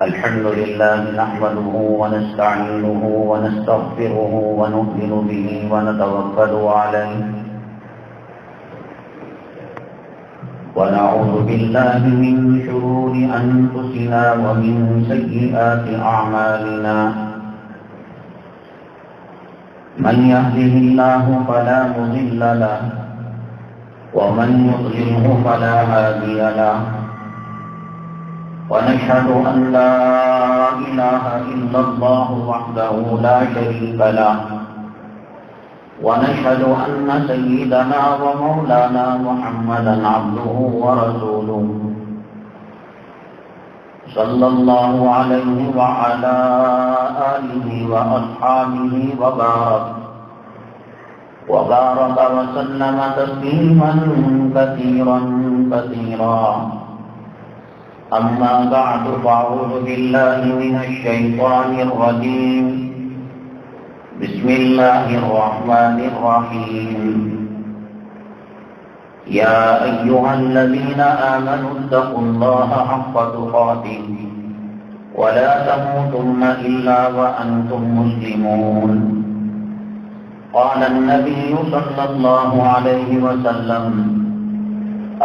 الحمد لله نحمده ونستعينه ونستغفره ونؤمن به ونتوكل عليه ونعوذ بالله من شرور أنفسنا ومن سيئات أعمالنا من يهده الله فلا مضل له ومن يضلله فلا هادي له ونشهد أن لا إله إلا الله وحده لا شريك له ونشهد أن سيدنا ومولانا محمدا عبده ورسوله صلى الله عليه وعلى آله وأصحابه وبارك وسلم تسليما كثيرا كثيرا. أما بعد فأعوذ بالله من الشيطان الرجيم. بسم الله الرحمن الرحيم. يا أيها الذين آمنوا اتقوا الله حق تقاته ولا تموتن إلا وأنتم مسلمون. قال النبي صلى الله عليه وسلم: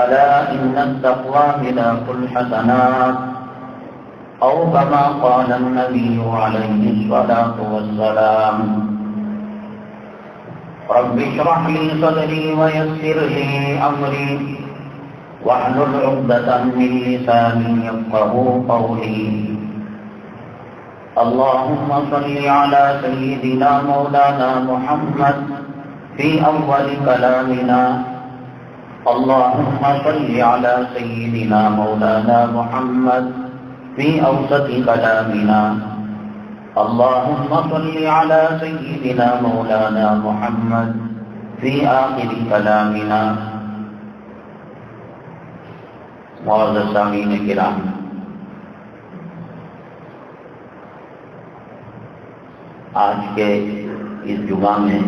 ألا إن التقوى ملاك الحسنات، أو كما قال النبي عليه الصلاة والسلام. رب اشرح لي صدري ويسر لي أمري واحلل عقدة من لساني يفقهوا قولي. اللهم صل على سيدنا مولانا محمد في أول كلامنا. اللهم صل على سيدنا مولانا محمد في أوسط كلامنا. اللهم صل على سيدنا مولانا محمد في آخر كلامنا. معزز سامعین کرام، آج کے اس جمعہ میں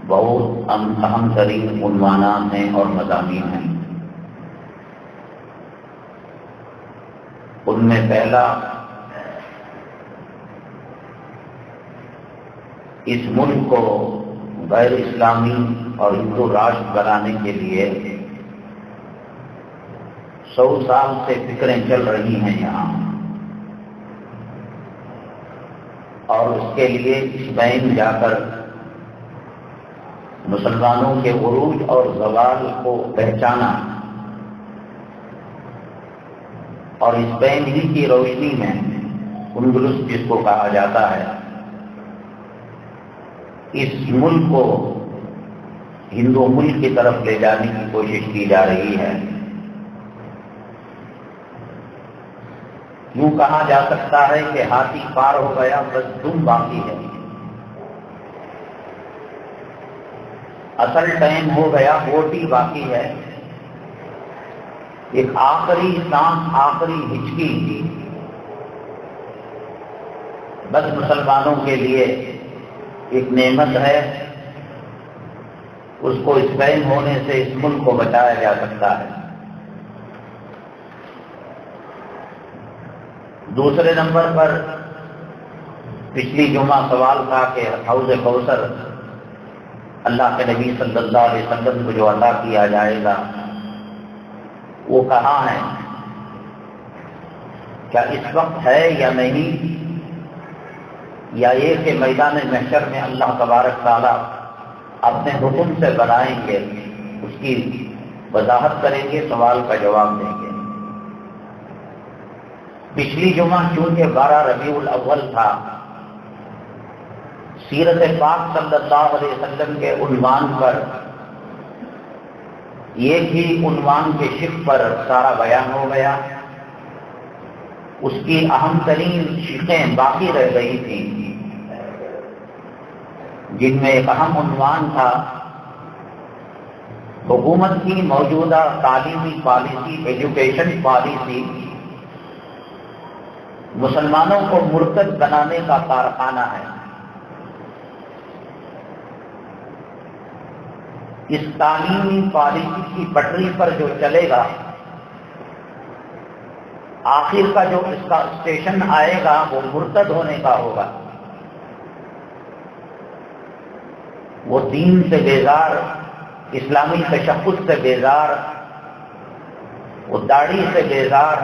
بہت اہم ترین عنوانات ہیں اور مضامین ہیں. ان میں پہلا، اس ملک کو غیر اسلامی اور ہندو راشٹر بنانے کے لیے 100 سال سے فکریں چل رہی ہیں یہاں، اور اس کے لیے اسپین جا کر مسلمانوں کے عروج اور زوال کو پہچانا، اور اسپین ہی کی روشنی میں اندلس جس کو کہا جاتا ہے، اس ملک کو ہندو ملک کی طرف لے جانے کی کوشش کی جا رہی ہے. یوں کہا جا سکتا ہے کہ ہاتھی پار ہو گیا، بس دم باقی ہے. اصل ٹائم ہو گیا، ووٹ ہی باقی ہے. ایک آخری سانس، آخری ہچکی بس مسلمانوں کے لیے ایک نعمت ہے. اس کو اسپین ہونے سے اس ملک کو بچایا جا سکتا ہے. دوسرے نمبر پر پچھلی جمعہ سوال تھا کہ حوض کوثر اللہ کے نبی صلی اللہ علیہ وسلم کو جو عطا کیا جائے گا وہ کہاں ہے؟ کیا اس وقت ہے یا نہیں، یا یہ کہ میدان محشر میں اللہ تبارک تعالیٰ اپنے حکم سے بنائیں گے، اس کی وضاحت کریں گے، سوال کا جواب دیں گے. پچھلی جمعہ چونکہ 12 ربیع الاول تھا، سیرت پاک صلی اللہ علیہ وسلم کے عنوان پر، ایک ہی عنوان کے شق پر سارا بیان ہو گیا. اس کی اہم ترین شقیں باقی رہ گئی تھیں، جن میں ایک اہم عنوان تھا حکومت کی موجودہ تعلیمی پالیسی، ایجوکیشن پالیسی مسلمانوں کو مرتد بنانے کا کارخانہ ہے. اس تعلیمی پالیسی کی پٹری پر جو چلے گا آخر کا جو اس کا اسٹیشن آئے گا وہ مرتد ہونے کا ہوگا. وہ دین سے بیزار، اسلامی تشخص سے بیزار، وہ داڑھی سے بیزار،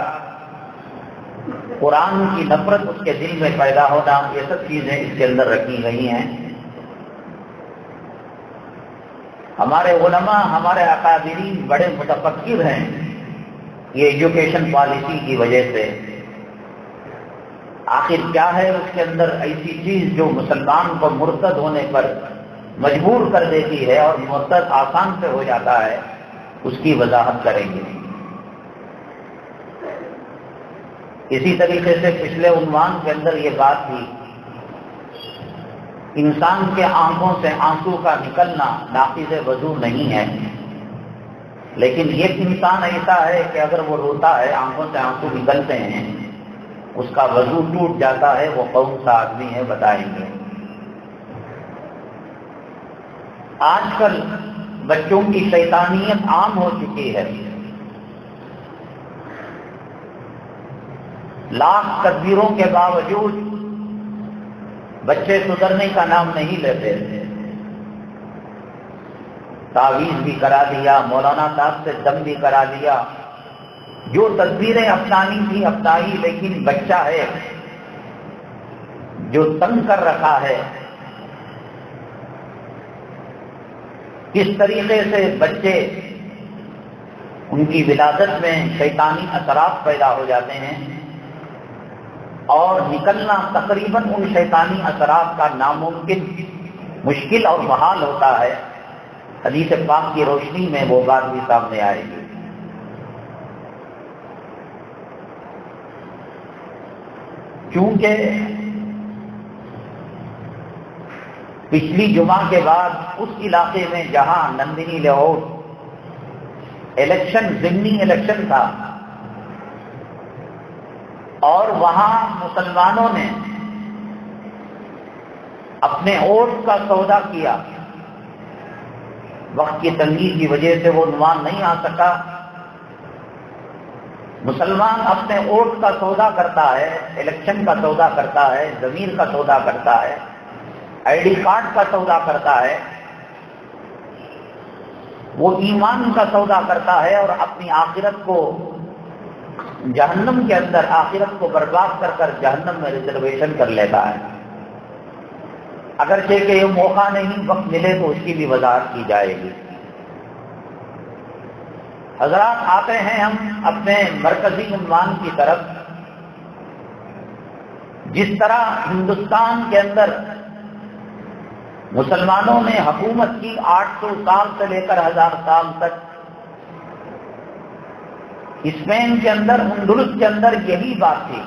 قرآن کی نفرت اس کے دل میں پیدا ہونا، یہ سب چیزیں اس کے اندر رکھی گئی ہیں. ہمارے علماء، ہمارے اکابرین بڑے متفکر ہیں یہ ایجوکیشن پالیسی کی وجہ سے. آخر کیا ہے اس کے اندر ایسی چیز جو مسلمان کو مرتد ہونے پر مجبور کر دیتی ہے اور مرتد آسان سے ہو جاتا ہے، اس کی وضاحت کریں گے. اسی طریقے سے پچھلے عنوان کے اندر یہ بات تھی، انسان کے آنکھوں سے آنسو کا نکلنا ناقض وضو نہیں ہے، لیکن ایک انسان ایسا ہے کہ اگر وہ روتا ہے، آنکھوں سے آنسو نکلتے ہیں، اس کا وضو ٹوٹ جاتا ہے. وہ کون سا آدمی ہے بتائیں گے. آج کل بچوں کی شیطانیت عام ہو چکی ہے. لاکھ تدبیروں کے باوجود بچے سدھرنے کا نام نہیں لیتے. تعویذ بھی کرا دیا، مولانا صاحب سے دم بھی کرا دیا، جو تدبیریں اپنانی تھی اپنائی، لیکن بچہ ہے جو تنگ کر رکھا ہے. کس طریقے سے بچے ان کی ولادت میں شیطانی اثرات پیدا ہو جاتے ہیں اور نکلنا تقریباً ان شیطانی اثرات کا ناممکن، مشکل اور محال ہوتا ہے. حدیث پاک کی روشنی میں وہ بات بھی سامنے آئے گی. چونکہ پچھلی جمعہ کے بعد اس علاقے میں جہاں نندنی لاہور الیکشن، ضمنی الیکشن تھا، اور وہاں مسلمانوں نے اپنے ووٹ کا سودا کیا. وقت کی تنگی کی وجہ سے وہ عنوان نہیں آ سکا. مسلمان اپنے ووٹ کا سودا کرتا ہے، الیکشن کا سودا کرتا ہے، ضمیر کا سودا کرتا ہے، آئی ڈی کارڈ کا سودا کرتا ہے، وہ ایمان کا سودا کرتا ہے اور اپنی آخرت کو جہنم کے اندر، آخرت کو برباد کر کر جہنم میں ریزرویشن کر لیتا ہے. اگرچہ کہ یہ موقع نہیں، وقت ملے تو اس کی بھی وضاحت کی جائے گی. حضرات آتے ہیں ہم اپنے مرکزی عنوان کی طرف. جس طرح ہندوستان کے اندر مسلمانوں نے حکومت کی 800 سال سے لے کر 1000 سال تک، اسپین کے اندر، اندلس کے اندر یہی بات تھی.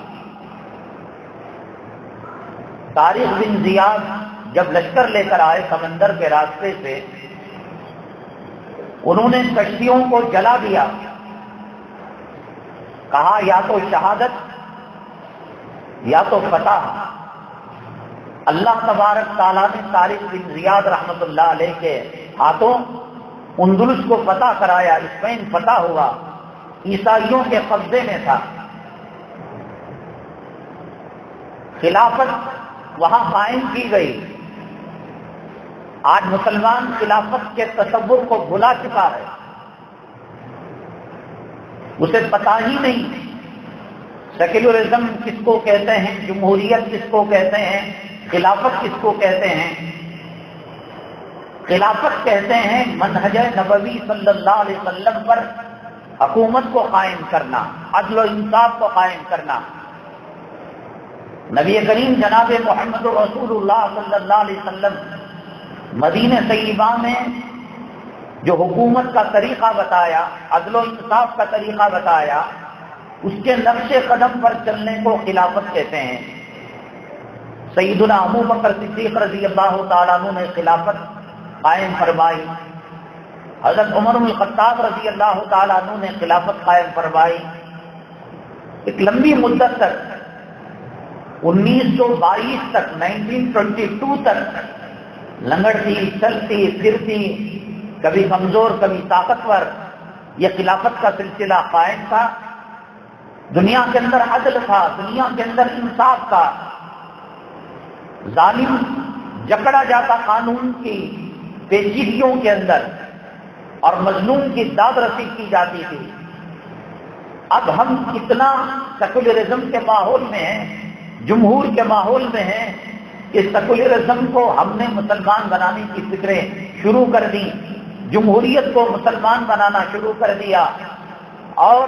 طارق بن زیاد جب لشکر لے کر آئے سمندر کے راستے سے، انہوں نے کشتیوں کو جلا دیا. کہا یا تو شہادت یا تو فتح. اللہ تبارک تعالیٰ نے طارق بن زیاد رحمت اللہ علیہ کے ہاتھوں اندلس کو فتح کرایا. اسپین فتح ہوا، عیسائیوں کے قبضے میں تھا. خلافت وہاں قائم کی گئی. آج مسلمان خلافت کے تصور کو بھلا چکا ہے، اسے پتہ ہی نہیں سیکولرزم کس کو کہتے ہیں، جمہوریت کس کو کہتے ہیں، خلافت کس کو کہتے ہیں. خلافت کہتے ہیں منہج نبوی صلی اللہ علیہ وسلم پر حکومت کو قائم کرنا، عدل و انصاف کو قائم کرنا. نبی کریم جناب محمد رسول اللہ صلی اللہ علیہ وسلم مدینہ طیبہ میں جو حکومت کا طریقہ بتایا، عدل و انصاف کا طریقہ بتایا، اس کے نقش قدم پر چلنے کو خلافت کہتے ہیں. سیدنا ابو بکر صدیق رضی اللہ تعالیٰ عنہ نے خلافت قائم فرمائی. حضرت عمر بن الخطاب رضی اللہ تعالیٰ عنہ نے خلافت قائم فرمائی. ایک لمبی مدت تک 1922 تک، 1922 تک لنگڑتی، چلتی پھرتی، کبھی کمزور کبھی طاقتور، یہ خلافت کا سلسلہ قائم تھا. دنیا کے اندر عدل تھا، دنیا کے اندر انصاف تھا، ظالم جکڑا جاتا قانون کی پیچیدگیوں کے اندر اور مظلوم کی داد رسی کی جاتی تھی۔ اب ہم اتنا سیکولرزم کے ماحول میں ہیں، جمہور کے ماحول میں ہیں کہ سیکولرزم کو ہم نے مسلمان بنانے کی فکریں شروع کر دی، جمہوریت کو مسلمان بنانا شروع کر دیا اور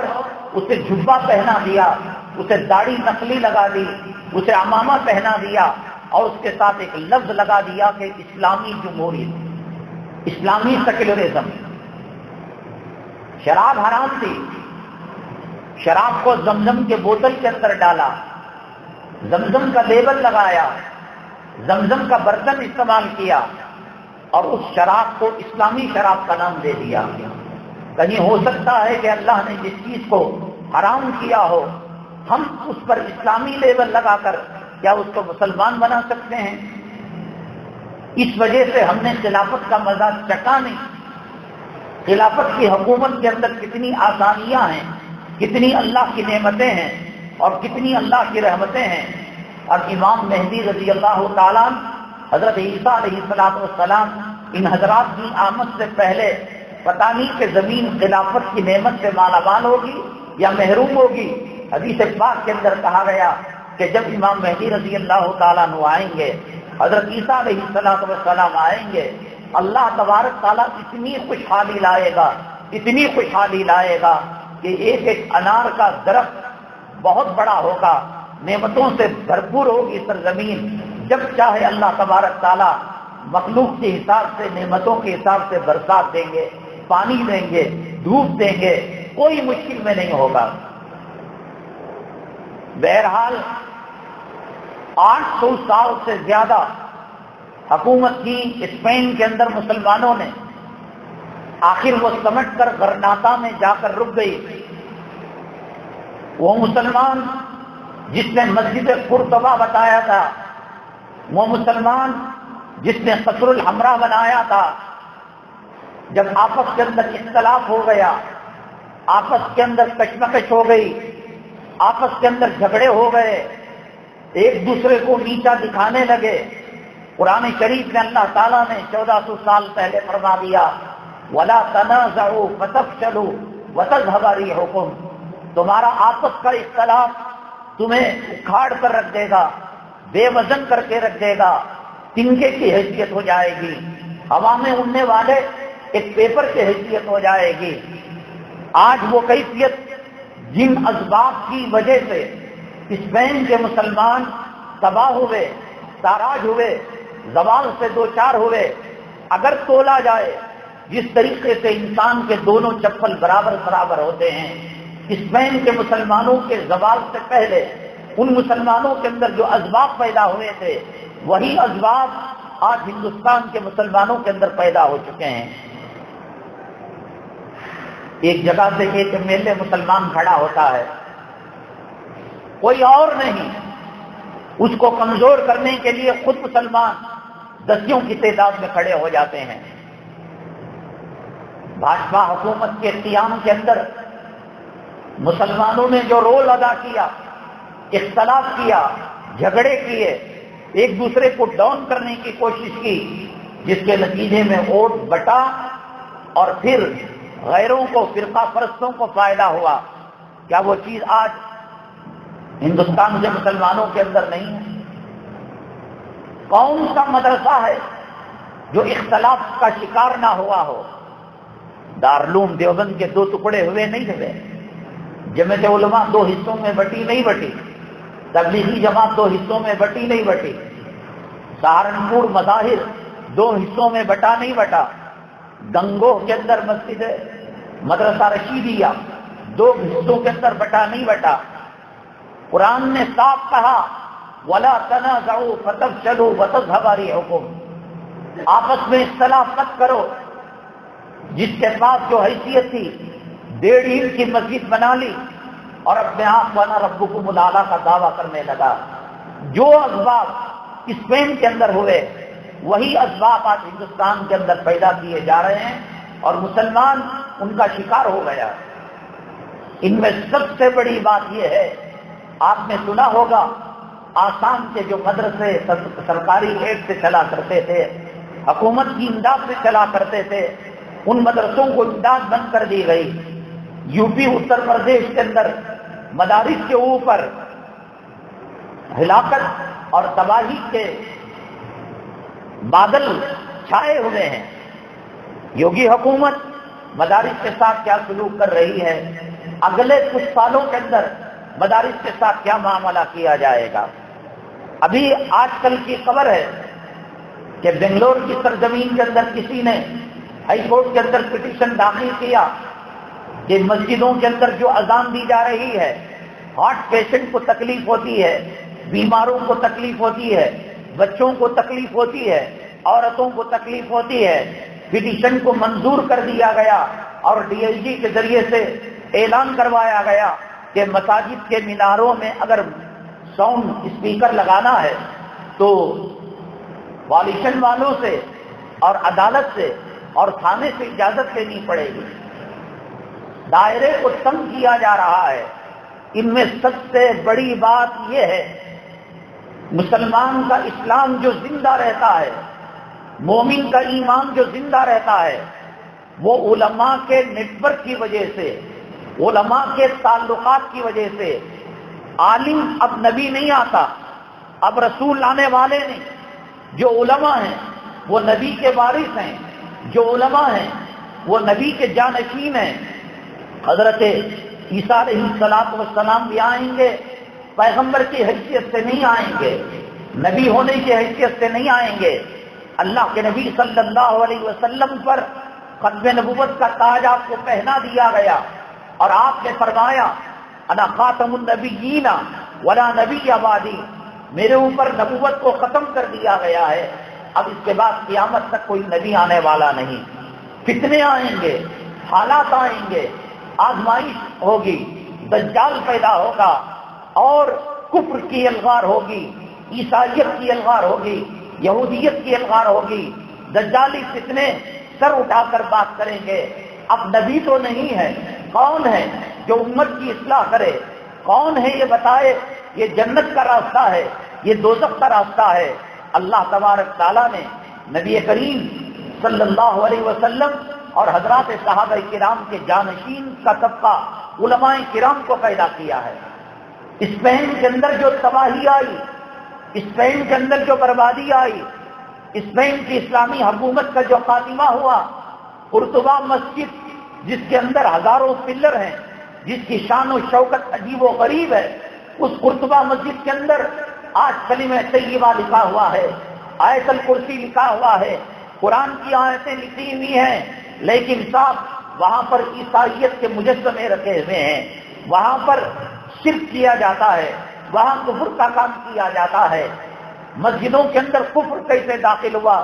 اسے جبہ پہنا دیا، اسے داڑھی نقلی لگا دی، اسے عمامہ پہنا دیا اور اس کے ساتھ ایک لفظ لگا دیا کہ اسلامی جمہوریت، اسلامی سیکولرزم۔ شراب حرام تھی، شراب کو زمزم کے بوتل کے اندر ڈالا، زمزم کا لیبل لگایا، زمزم کا برتن استعمال کیا اور اس شراب کو اسلامی شراب کا نام دے دیا۔ کہیں ہو سکتا ہے کہ اللہ نے جس چیز کو حرام کیا ہو ہم اس پر اسلامی لیبل لگا کر کیا اس کو مسلمان بنا سکتے ہیں؟ اس وجہ سے ہم نے خلافت کا مزہ چکھا نہیں۔ خلافت کی حکومت کے اندر کتنی آسانیاں ہیں، کتنی اللہ کی نعمتیں ہیں اور کتنی اللہ کی رحمتیں ہیں، اور امام مہدی رضی اللہ تعالیٰ حضرت عیسیٰ علیہ السلام ان حضرات کی آمد سے پہلے پتہ نہیں کہ زمین خلافت کی نعمت سے مالا مال ہوگی یا محروم ہوگی۔ حدیث پاک کے اندر کہا گیا کہ جب امام مہدی رضی اللہ تعالیٰ عنہ آئیں گے، حضرت عیسیٰ علیہ السلام آئیں گے، اللہ تبارک تعالیٰ اتنی خوشحالی لائے گا، اتنی خوشحالی لائے گا کہ ایک ایک انار کا درخت بہت بڑا ہوگا، نعمتوں سے بھرپور ہوگی سرزمین۔ جب چاہے اللہ تبارک تعالیٰ مخلوق کے حساب سے، نعمتوں کے حساب سے برسات دیں گے، پانی دیں گے، دھوپ دیں گے، کوئی مشکل میں نہیں ہوگا۔ بہرحال 800 سال سے زیادہ حکومت کی اسپین کے اندر مسلمانوں نے، آخر وہ سمٹ کر غرناطہ میں جا کر رک گئی۔ وہ مسلمان جس نے مسجد قرطبہ بتایا تھا، وہ مسلمان جس نے قصر الحمراء بنایا تھا، جب آپس کے اندر اختلاف ہو گیا، آپس کے اندر کشمکش ہو گئی، آپس کے اندر جھگڑے ہو گئے، ایک دوسرے کو نیچا دکھانے لگے، قرآن شریف میں اللہ تعالیٰ نے 1400 سال پہلے فرما دیا وَلَا تَنَازَعُوا فَتَفْشَلُوا وَتَذْهَبَ رِيحُكُمْ، تمہارا آپس کا اختلاف تمہیں اکھاڑ کر رکھ دے گا، بے وزن کر کے رکھ دے گا، تنکے کی حیثیت ہو جائے گی، ہوا میں اڑنے والے ایک پیپر کی حیثیت ہو جائے گی۔ آج وہ کیفیت جن اسباب کی وجہ سے اسپین کے مسلمان تباہ ہوئے، تاراج ہوئے، زوال سے دوچار ہوئے، اگر تولا جائے جس طریقے سے انسان کے دونوں چپل برابر برابر ہوتے ہیں، اسپین کے مسلمانوں کے زوال سے پہلے ان مسلمانوں کے اندر جو اسباب پیدا ہوئے تھے وہی اسباب آج ہندوستان کے مسلمانوں کے اندر پیدا ہو چکے ہیں۔ ایک جگہ سے ایک میلے مسلمان کھڑا ہوتا ہے، کوئی اور نہیں، اس کو کمزور کرنے کے لیے خود مسلمان دسیوں کی تعداد میں کھڑے ہو جاتے ہیں۔ بھاجپا حکومت کے قیام کے اندر مسلمانوں نے جو رول ادا کیا، اختلاف کیا، جھگڑے کیے، ایک دوسرے کو ڈاؤن کرنے کی کوشش کی، جس کے نتیجے میں ووٹ بٹا اور پھر غیروں کو، فرقہ پرستوں کو فائدہ ہوا۔ کیا وہ چیز آج ہندوستان کے مسلمانوں کے اندر نہیں ہے؟ کون سا مدرسہ ہے جو اختلاف کا شکار نہ ہوا ہو؟ دارالعلوم دیوبند کے 2 ٹکڑے ہوئے نہیں ہوئے، جمعیت علماء 2 حصوں میں بٹی نہیں بٹی، تبلیغی جماعت 2 حصوں میں بٹی نہیں بٹی، سہارنپور مظاہر 2 حصوں میں بٹا نہیں بٹا، گنگوہ کے اندر مسجد مدرسہ رشیدیہ 2 حصوں کے اندر بٹا نہیں بٹا۔ قرآن نے صاف کہا وَلَا تَنَازَعُوا فَتَفْشَلُوا وَتَذْهَبَ رِيحُكُمْ، آپس میں اختلاف مت کرو۔ جس کے پاس جو حیثیت تھی 1.5 اینٹ کی مسجد بنا لی اور اپنے آپ وَأَنَا رَبُّكُمُ الْأَعْلَىٰ کا دعویٰ کرنے لگا۔ جو اسباب اسپین کے اندر ہوئے وہی اسباب آج ہندوستان کے اندر پیدا کیے جا رہے ہیں اور مسلمان ان کا شکار ہو گیا۔ ان میں سب سے بڑی بات یہ ہے، آپ نے سنا ہوگا آسام کے جو مدرسے سرکاری ایڈ سے چلا کرتے تھے، حکومت کی امداد سے چلا کرتے تھے، ان مدرسوں کو امداد بند کر دی گئی۔ یو پی اتر پردیش کے اندر مدارس کے اوپر ہلاکت اور تباہی کے بادل چھائے ہوئے ہیں۔ یوگی حکومت مدارس کے ساتھ کیا سلوک کر رہی ہے، اگلے کچھ سالوں کے اندر مدارس کے ساتھ کیا معاملہ کیا جائے گا۔ ابھی آج کل کی خبر ہے کہ بنگلور کی سرزمین کے اندر کسی نے ہائی کورٹ کے اندر پٹیشن داخل کیا کہ مسجدوں کے اندر جو اذان دی جا رہی ہے، ہارٹ پیشنٹ کو تکلیف ہوتی ہے، بیماروں کو تکلیف ہوتی ہے، بچوں کو تکلیف ہوتی ہے، عورتوں کو تکلیف ہوتی ہے، پٹیشن کو منظور کر دیا گیا اور ڈی آئی جی کے ذریعے سے اعلان کروایا گیا کہ مساجد کے میناروں میں اگر ساؤنڈ اسپیکر لگانا ہے تو والیشن والوں سے اور عدالت سے اور تھانے سے اجازت لینی پڑے گی۔ دائرے کو تنگ کیا جا رہا ہے۔ ان میں سب سے بڑی بات یہ ہے، مسلمان کا اسلام جو زندہ رہتا ہے، مومن کا ایمان جو زندہ رہتا ہے، وہ علماء کے نیٹ ورک کی وجہ سے، علماء کے تعلقات کی وجہ سے۔ عالم اب نبی نہیں آتا، اب رسول لانے والے نہیں۔ جو علماء ہیں وہ نبی کے وارث ہیں، جو علماء ہیں وہ نبی کے جانشین ہیں۔ حضرت عیسیٰ علیہ السلام بھی آئیں گے، پیغمبر کی حیثیت سے نہیں آئیں گے، نبی ہونے کی حیثیت سے نہیں آئیں گے۔ اللہ کے نبی صلی اللہ علیہ وسلم پر ختم نبوت کا تاج آپ کو پہنا دیا گیا اور آپ نے فرمایا انا خاتم النبیین ولا نبی بعدی، میرے اوپر نبوت کو ختم کر دیا گیا ہے، اب اس کے بعد قیامت تک کوئی نبی آنے والا نہیں۔ فتنے آئیں گے، حالات آئیں گے، آزمائش ہوگی، دجال پیدا ہوگا اور کفر کی الغار ہوگی، عیسائیت کی الغار ہوگی، یہودیت کی الغار ہوگی۔ دجالی فتنے سر اٹھا کر بات کریں گے۔ اب نبی تو نہیں ہے، کون ہے جو امت کی اصلاح کرے؟ کون ہے یہ بتائے یہ جنت کا راستہ ہے، یہ دوزخ کا راستہ ہے؟ اللہ تبارک تعالیٰ نے نبی کریم صلی اللہ علیہ وسلم اور حضرات صحابہ کرام کے جانشین کا طبقہ علماء کرام کو پیدا کیا ہے۔ اسپین کے اندر جو تباہی آئی، اسپین کے اندر جو بربادی آئی، اسپین کی اسلامی حکومت کا جو خاتمہ ہوا، قرطبہ مسجد جس کے اندر ہزاروں پلر ہیں، جس کی شان و شوکت عجیب و غریب ہے، اس قرطبہ مسجد کے اندر آج کلمہ طیبہ لکھا ہوا ہے، آیت الکرسی لکھا ہوا ہے، قرآن کی آیتیں لکھی ہوئی ہیں، لیکن صاحب وہاں پر عیسائیت کے مجسمے رکھے ہوئے ہیں، وہاں پر شرک کیا جاتا ہے، وہاں کفر کا کام کیا جاتا ہے۔ مسجدوں کے اندر کفر کیسے داخل ہوا،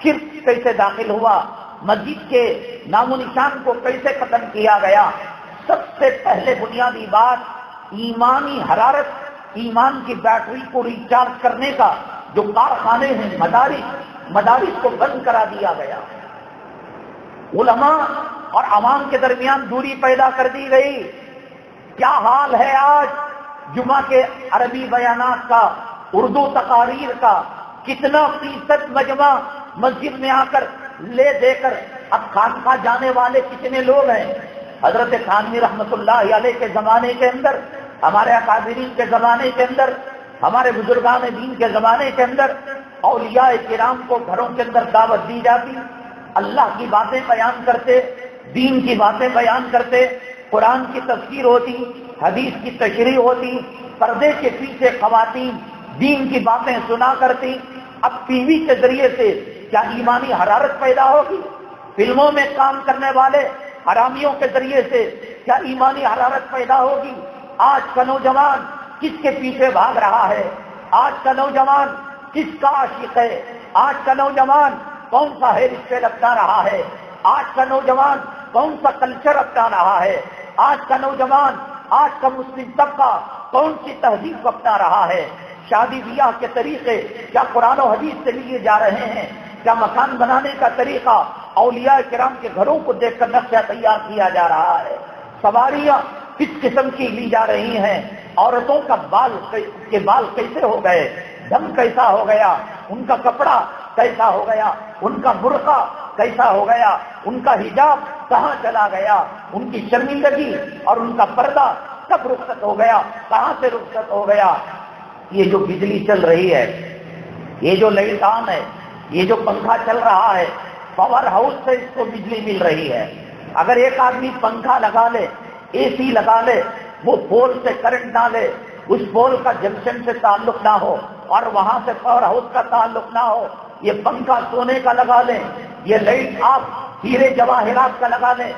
شرک کیسے داخل ہوا، مسجد کے نام و نشان کو کیسے ختم کیا گیا؟ سب سے پہلے بنیادی بات ایمانی حرارت، ایمان کی بیٹری کو ریچارج کرنے کا جو کارخانے ہیں، مدارس کو بند کرا دیا گیا، علماء اور عوام کے درمیان دوری پیدا کر دی گئی۔ کیا حال ہے آج جمعہ کے عربی بیانات کا، اردو تقاریر کا؟ کتنا فیصد مجمع مسجد میں آ کر لے دے کر اب خانقاہ جانے والے کتنے لوگ ہیں؟ حضرت تھانوی رحمۃ اللہ علیہ کے زمانے کے اندر، ہمارے اکابرین کے زمانے کے اندر، ہمارے بزرگان دین کے زمانے کے اندر اولیاء کرام کو گھروں کے اندر دعوت دی جاتی، اللہ کی باتیں بیان کرتے، دین کی باتیں بیان کرتے، قرآن کی تفسیر ہوتی، حدیث کی تشریح ہوتی، پردے کے پیچھے خواتین دین کی باتیں سنا کرتی۔ اب ٹی وی کے ذریعے سے کیا ایمانی حرارت پیدا ہوگی؟ فلموں میں کام کرنے والے حرامیوں کے ذریعے سے کیا ایمانی حرارت پیدا ہوگی؟ آج کا نوجوان کس کے پیچھے بھاگ رہا ہے؟ آج کا نوجوان کس کا عاشق ہے؟ آج کا نوجوان کون سا ہیئر اسٹائل اپنا رہا ہے؟ آج کا نوجوان کون سا کلچر اپنا رہا ہے؟ آج کا نوجوان، آج کا مسلم طبقہ کون سی تہذیب کو اپنا رہا ہے؟ شادی بیاہ کے طریقے کیا قرآن و حدیث سے لیے جا رہے ہیں؟ کیا مکان بنانے کا طریقہ اولیاء کرام کے گھروں کو دیکھ کر نقشہ تیار کیا جا رہا ہے؟ سواریاں کس قسم کی لی جا رہی ہیں، عورتوں کا بال کیسے ہو گئے، دم کیسا ہو گیا، ان کا کپڑا کیسا ہو گیا، ان کا برقع کیسا ہو گیا، ان کا حجاب کہاں چلا گیا، ان کی شرمندگی اور ان کا پردہ کب رخصت ہو گیا، کہاں سے رخصت ہو گیا۔ یہ جو بجلی چل رہی ہے، یہ جو لائٹ آن ہے، یہ جو پنکھا چل رہا ہے، پاور ہاؤس سے اس کو بجلی مل رہی ہے۔ اگر ایک آدمی پنکھا لگا لے، اے سی لگا لے، وہ پول سے کرنٹ نہ لے، اس پول کا جنکشن سے تعلق نہ ہو اور وہاں سے پاور ہاؤس کا تعلق نہ ہو، یہ پنکھا سونے کا لگا لیں، یہ لائٹ آپ ہیرے جواہرات کا لگا لیں،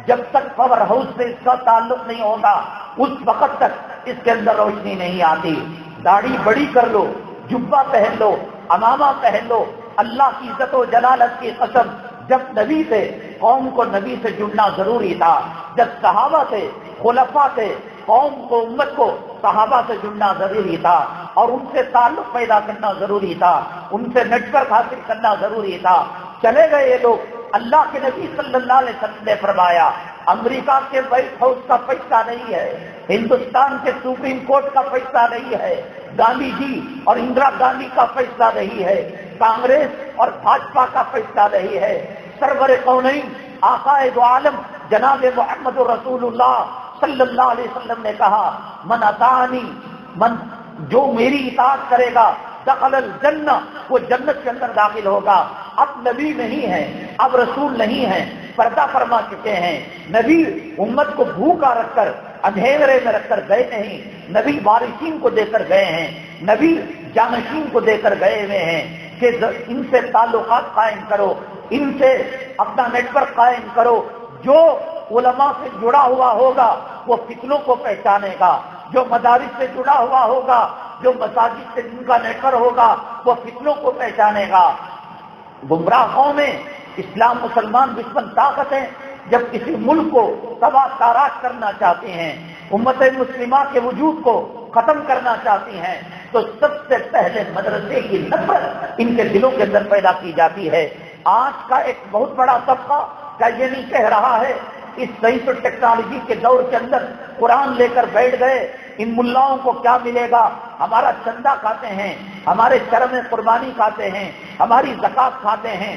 جب تک پاور ہاؤس سے اس کا تعلق نہیں ہوگا اس وقت تک اس کے اندر روشنی نہیں آتی۔ داڑھی بڑی کر لو، جبہ پہن لو، امامہ پہن لو، اللہ کی عزت و جلالت کی قسم، جب نبی تھے قوم کو نبی سے جڑنا ضروری تھا، جب صحابہ تھے، خلفاء تھے، قوم کو، امت کو صحابہ سے جڑنا ضروری تھا اور ان سے تعلق پیدا کرنا ضروری تھا، ان سے نیٹ ورک حاصل کرنا ضروری تھا۔ چلے گئے یہ لوگ، اللہ کے نبی صلی اللہ علیہ وسلم نے فرمایا امریکہ کے وائٹ ہاؤس کا پیسہ نہیں ہے، ہندوستان کے سپریم کورٹ کا پیسہ نہیں ہے، گاندھی جی اور اندرا گاندھی کا فیصلہ نہیں ہے، کانگریس اور بھاجپا کا فیصلہ نہیں ہے، سرور کونین آقائے دو عالم جناب محمد رسول اللہ صلی اللہ علیہ وسلم نے کہا من اطاعنی، جو میری اطاعت کرے گا دخل الجنہ، وہ جنت کے اندر داخل ہوگا۔ اب نبی نہیں ہے، اب رسول نہیں ہے، پردہ فرما چکے ہیں، نبی امت کو بھوکا رکھ کر اندھیرے میں رکھ کر گئے نہیں، نبی وارثین کو دے کر گئے ہیں، نبی جانشین کو دے کر گئے ہوئے ہیں کہ ان سے تعلقات قائم کرو، ان سے اپنا نیٹ ورک قائم کرو، جو علماء سے جڑا ہوا ہوگا وہ فتنوں کو پہچانے گا، جو مدارس سے جڑا ہوا ہوگا، جو مساجد سے جن کا نیٹ ورک ہوگا وہ فتنوں کو پہچانے گا۔ گمراہ قومیں، اسلام مسلمان دشمن طاقت ہیں، جب کسی ملک کو تباہ تاراج کرنا چاہتے ہیں، امت مسلمہ کے وجود کو ختم کرنا چاہتی ہیں، تو سب سے پہلے مدرسے کی نفرت ان کے دلوں کے اندر پیدا کی جاتی ہے۔ آج کا ایک بہت بڑا طبقہ کیا یہ نہیں کہہ رہا ہے اس سائنس اور ٹیکنالوجی کے دور کے اندر قرآن لے کر بیٹھ گئے، ان ملاؤں کو کیا ملے گا، ہمارا چندہ کھاتے ہیں، ہمارے شرم قربانی کھاتے ہیں، ہماری زکات کھاتے ہیں،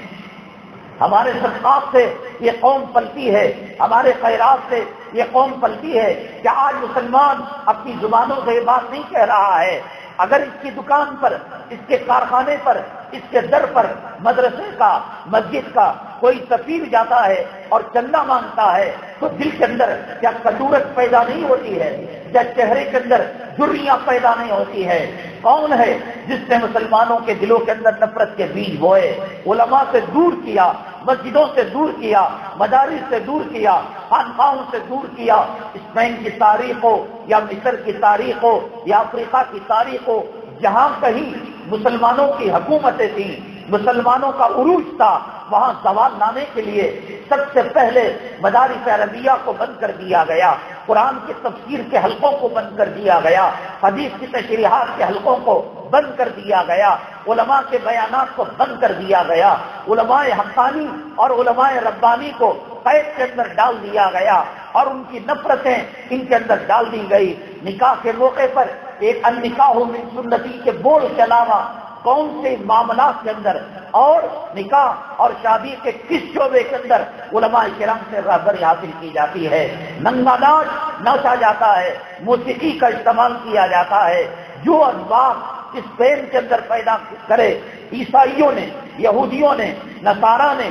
ہمارے صدقات سے یہ قوم پلتی ہے، ہمارے خیرات سے یہ قوم پلتی ہے۔ کیا آج مسلمان اپنی زبانوں سے یہ بات نہیں کہہ رہا ہے؟ اگر اس کی دکان پر، اس کے کارخانے پر، اس کے در پر مدرسے کا، مسجد کا کوئی سفیر جاتا ہے اور چندہ مانگتا ہے تو دل کے اندر کیا کدورت پیدا نہیں ہوتی ہے؟ کیا چہرے کے اندر جھریاں پیدا نہیں ہوتی ہے؟ کون ہے جس نے مسلمانوں کے دلوں کے اندر نفرت کے بیج بوئے، علماء سے دور کیا، مسجدوں سے دور کیا، مدارس سے دور کیا، خانقاہوں سے دور کیا؟ اسپین کی تاریخ ہو یا مصر کی تاریخ ہو یا افریقہ کی تاریخ ہو، جہاں کہیں مسلمانوں کی حکومتیں تھیں، مسلمانوں کا عروج تھا، وہاں زوال لانے کے لیے سب سے پہلے مدارس عربیہ کو بند کر دیا گیا، قرآن کی تفسیر کے حلقوں کو بند کر دیا گیا، حدیث کی تشریحات کے حلقوں کو بند کر دیا گیا، علماء کے بیانات کو بند کر دیا گیا، علماء حقانی اور علماء ربانی کو قید کے اندر ڈال دیا گیا اور ان کی نفرتیں ان کے اندر ڈال دی گئی۔ نکاح کے موقع پر ایک النکاح من سنتی کے بول کے علاوہ کون سے معاملات کے اندر اور نکاح اور شادی کے کس شعبے کے اندر علماء کرام سے رہبری حاصل کی جاتی ہے؟ ننگا ناچ ناچا جاتا ہے، موسیقی کا استعمال کیا جاتا ہے، جو اسباب اسپین کے اندر پیدا کرے عیسائیوں نے، یہودیوں نے، نصارہ نے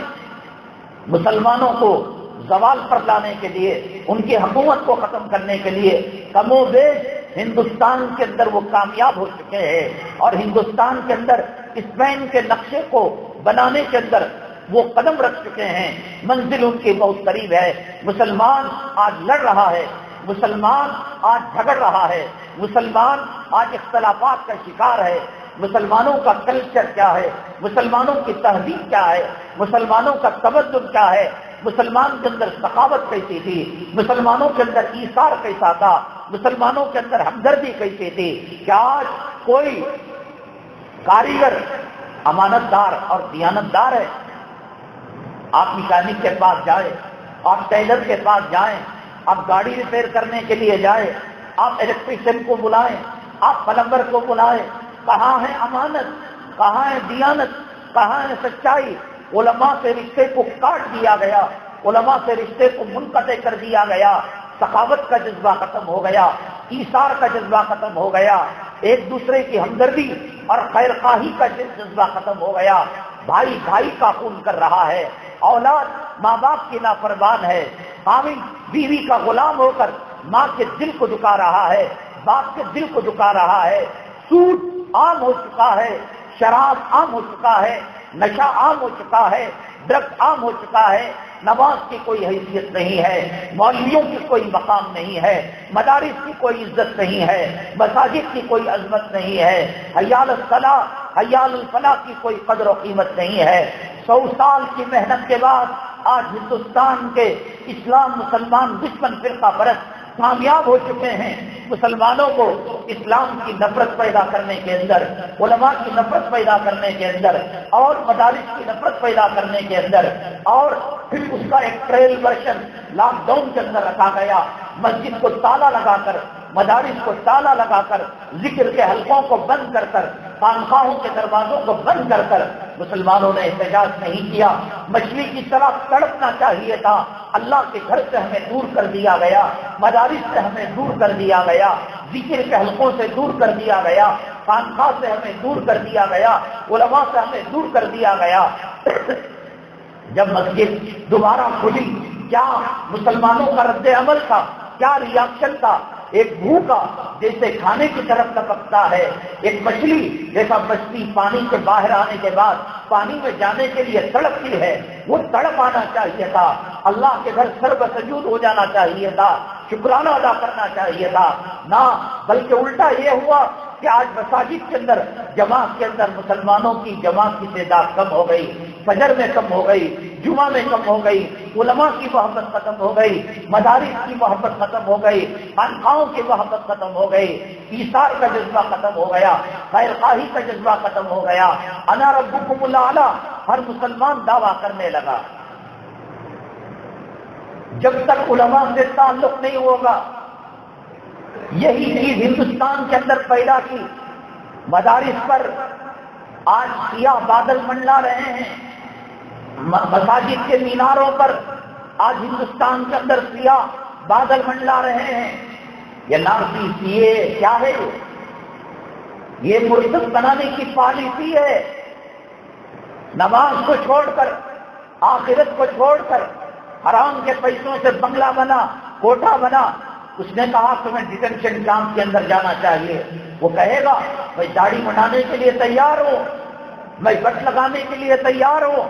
مسلمانوں کو زوال پر لانے کے لیے، ان کی حکومت کو ختم کرنے کے لیے کم و بیش ہندوستان کے اندر وہ کامیاب ہو چکے ہیں، اور ہندوستان کے اندر اسپین کے نقشے کو بنانے کے اندر وہ قدم رکھ چکے ہیں، منزل ان کی بہت قریب ہے۔ مسلمان آج لڑ رہا ہے، مسلمان آج جھگڑ رہا ہے، مسلمان آج اختلافات کا شکار ہے۔ مسلمانوں کا کلچر کیا ہے، مسلمانوں کی تہذیب کیا ہے، مسلمانوں کا تمدن کیا ہے، مسلمان کے اندر سخاوت کیسی تھی، مسلمانوں کے اندر ایثار کیسا تھا، مسلمانوں کے اندر ہمدردی کیسی تھی؟ کیا آج کوئی کاریگر امانت دار اور دیانت دار ہے؟ آپ میکینک کے پاس جائیں، آپ ٹیلر کے پاس جائیں، آپ گاڑی ریپیئر کرنے کے لیے جائیں، آپ الیکٹریشین کو بلائیں، آپ پلمبر کو بلائیں، کہاں ہے امانت، کہاں ہے دیانت، کہاں ہے سچائی؟ علماء سے رشتے کو کاٹ دیا گیا، علماء سے رشتے کو منقطع کر دیا گیا، سخاوت کا جذبہ ختم ہو گیا، ایثار کا جذبہ ختم ہو گیا، ایک دوسرے کی ہمدردی اور خیر خواہی کا جذبہ ختم ہو گیا، بھائی بھائی کا خون کر رہا ہے، اولاد ماں باپ کی نافرمان ہے، خاوند بیوی کا غلام ہو کر ماں کے دل کو دکھا رہا ہے، باپ کے دل کو دکھا رہا ہے، سود عام ہو چکا ہے، شراب عام ہو چکا ہے، نشہ عام ہو چکا ہے، ڈرگ عام ہو چکا ہے، نماز کی کوئی حیثیت نہیں ہے، مولویوں کی کوئی مقام نہیں ہے، مدارس کی کوئی عزت نہیں ہے، مساجد کی کوئی عظمت نہیں ہے، حی علی الصلاۃ حی علی الفلاح کی کوئی قدر و قیمت نہیں ہے۔ 100 سال کی محنت کے بعد آج ہندوستان کے اسلام مسلمان دشمن فرقہ پرست کامیاب ہو چکے ہیں، مسلمانوں کو اسلام کی نفرت پیدا کرنے کے اندر، علماء کی نفرت پیدا کرنے کے اندر، اور مدارس کی نفرت پیدا کرنے کے اندر، اور پھر اس کا ایک ٹریل ورژن لاک ڈاؤن کے اندر رکھا گیا، مسجد کو تالا لگا کر، مدارس کو تالا لگا کر، ذکر کے حلقوں کو بند کر کر، خانقاہوں کے دروازوں کو بند کر کر مسلمانوں نے احتجاج نہیں کیا۔ مچھلی کی طرح تڑپنا چاہیے تھا، اللہ کے گھر سے ہمیں دور کر دیا گیا، مدارس سے ہمیں دور کر دیا گیا، ذکر کے حلقوں سے دور کر دیا گیا، خانقاہ سے ہمیں دور کر دیا گیا، علماء سے ہمیں دور کر دیا گیا۔ جب مسجد دوبارہ کھلی، کیا مسلمانوں کا رد عمل تھا، کیا ریاکشن تھا؟ ایک بھوکا جیسے کھانے کی طرف تپکتا ہے، ایک مچھلی جیسا مچھلی پانی سے باہر آنے کے بعد پانی میں جانے کے لیے تڑپتی ہے، وہ تڑپ آنا چاہیے تھا، اللہ کے گھر سر بسجود ہو جانا چاہیے تھا، شکرانہ ادا کرنا چاہیے تھا، نہ بلکہ الٹا یہ ہوا کہ آج مساجد کے اندر، جماعت کے اندر مسلمانوں کی جماعت کی تعداد کم ہو گئی، فجر میں کم ہو گئی، جمعہ میں کم ہو گئی، علماء کی محبت ختم ہو گئی، مدارس کی محبت ختم ہو گئی، خانقاہوں کی محبت ختم ہو گئی، ایثار کا جذبہ ختم ہو گیا، خیر خواہی کا جذبہ ختم ہو گیا، انا ربکم الاعلی ہر مسلمان دعویٰ کرنے لگا۔ جب تک علماء سے تعلق نہیں ہوگا، یہی چیز ہندوستان کے اندر پیدا کی، مدارس پر آج سیاہ بادل منڈلا رہے ہیں، مساجد کے میناروں پر آج ہندوستان کے اندر سیاہ بادل منڈلا رہے ہیں۔ یہ نارسی سیے کیا ہے؟ یہ مرتد بنانے کی پالیسی ہے، نماز کو چھوڑ کر، آخرت کو چھوڑ کر، حرام کے پیسوں سے بنگلہ بنا، کوٹھا بنا۔ اس نے کہا تمہیں ڈیٹینشن کیمپ کے اندر جانا چاہیے، وہ کہے گا میں داڑھی بنانے کے لیے تیار ہوں، میں بٹ لگانے کے لیے تیار ہوں،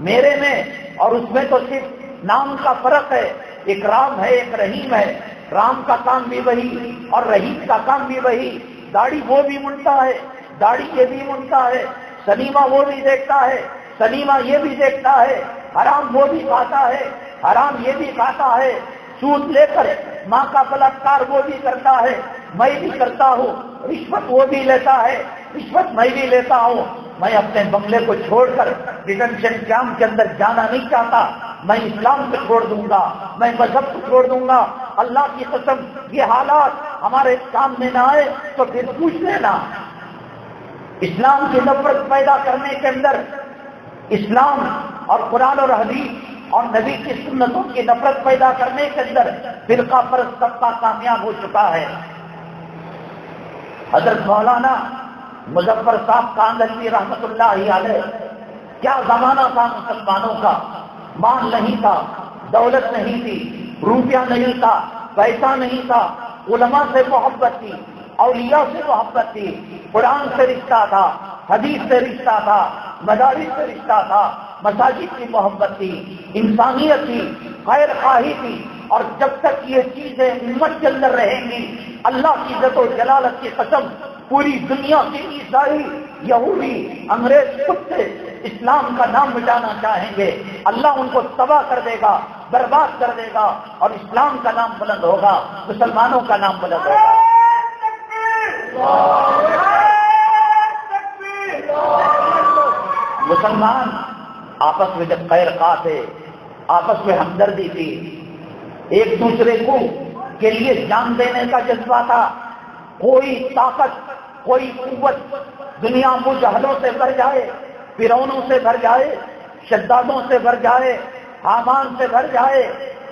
میرے میں اور اس میں تو صرف نام کا فرق ہے، ایک رام ہے ایک رحیم ہے، رام کا کام بھی وہی اور رحیم کا کام بھی وہی، داڑھی وہ بھی منڈتا ہے، داڑھی یہ بھی منڈتا ہے، سنیما وہ بھی دیکھتا ہے، سنیما یہ بھی دیکھتا ہے، حرام وہ بھی کھاتا ہے، حرام یہ بھی کھاتا ہے، سود لے کر ماں کا بلاತ್ಕಾರ وہ بھی کرتا ہے، میں بھی کرتا ہوں، رشوت وہ بھی لیتا ہے، رشوت میں بھی لیتا ہوں۔ میں اپنے بنگلے کو چھوڑ کر ڈیٹینشن کیمپ کے اندر جانا نہیں چاہتا، میں اسلام کو چھوڑ دوں گا، میں مذہب کو چھوڑ دوں گا۔ اللہ کی قسم یہ حالات ہمارے سامنے نہ آئے تو پھر پوچھ لینا۔ اسلام کی نفرت پیدا کرنے کے اندر، اسلام اور قرآن اور حدیث اور نبی کی سنتوں کی نفرت پیدا کرنے کے اندر فرقہ پرست طبقہ کامیاب ہو چکا ہے۔ حضرت مولانا مظفر صاحب کاندھلوی رحمۃ اللہ علیہ، کیا زمانہ تھا مسلمانوں کا، مال نہیں تھا، دولت نہیں تھی، روپیہ نہیں تھا، پیسہ نہیں تھا، علماء سے محبت تھی، اولیاء سے محبت تھی، قرآن سے رشتہ تھا، حدیث سے رشتہ تھا، مدارس سے رشتہ تھا، مساجد کی محبت تھی، انسانیت تھی، خیر خواہی تھی، اور جب تک یہ چیزیں امت کے اندر رہیں گی، اللہ کی عزت و جلالت کی قسم، پوری دنیا کے عیسائی، یہودی، انگریز کتے اسلام کا نام مٹانا چاہیں گے، اللہ ان کو تباہ کر دے گا، برباد کر دے گا، اور اسلام کا نام بلند ہوگا، مسلمانوں کا نام بلند ہوگا۔ مسلمان آپس میں جب خیر خواہ تھے، آپس میں ہمدردی تھی، ایک دوسرے کو کے لیے جان دینے کا جذبہ تھا. کوئی طاقت، کوئی قوت دنیا مجاہدوں سے بھر جائے، فرعونوں سے بھر جائے، شدادوں سے بھر جائے، حامان سے بھر جائے،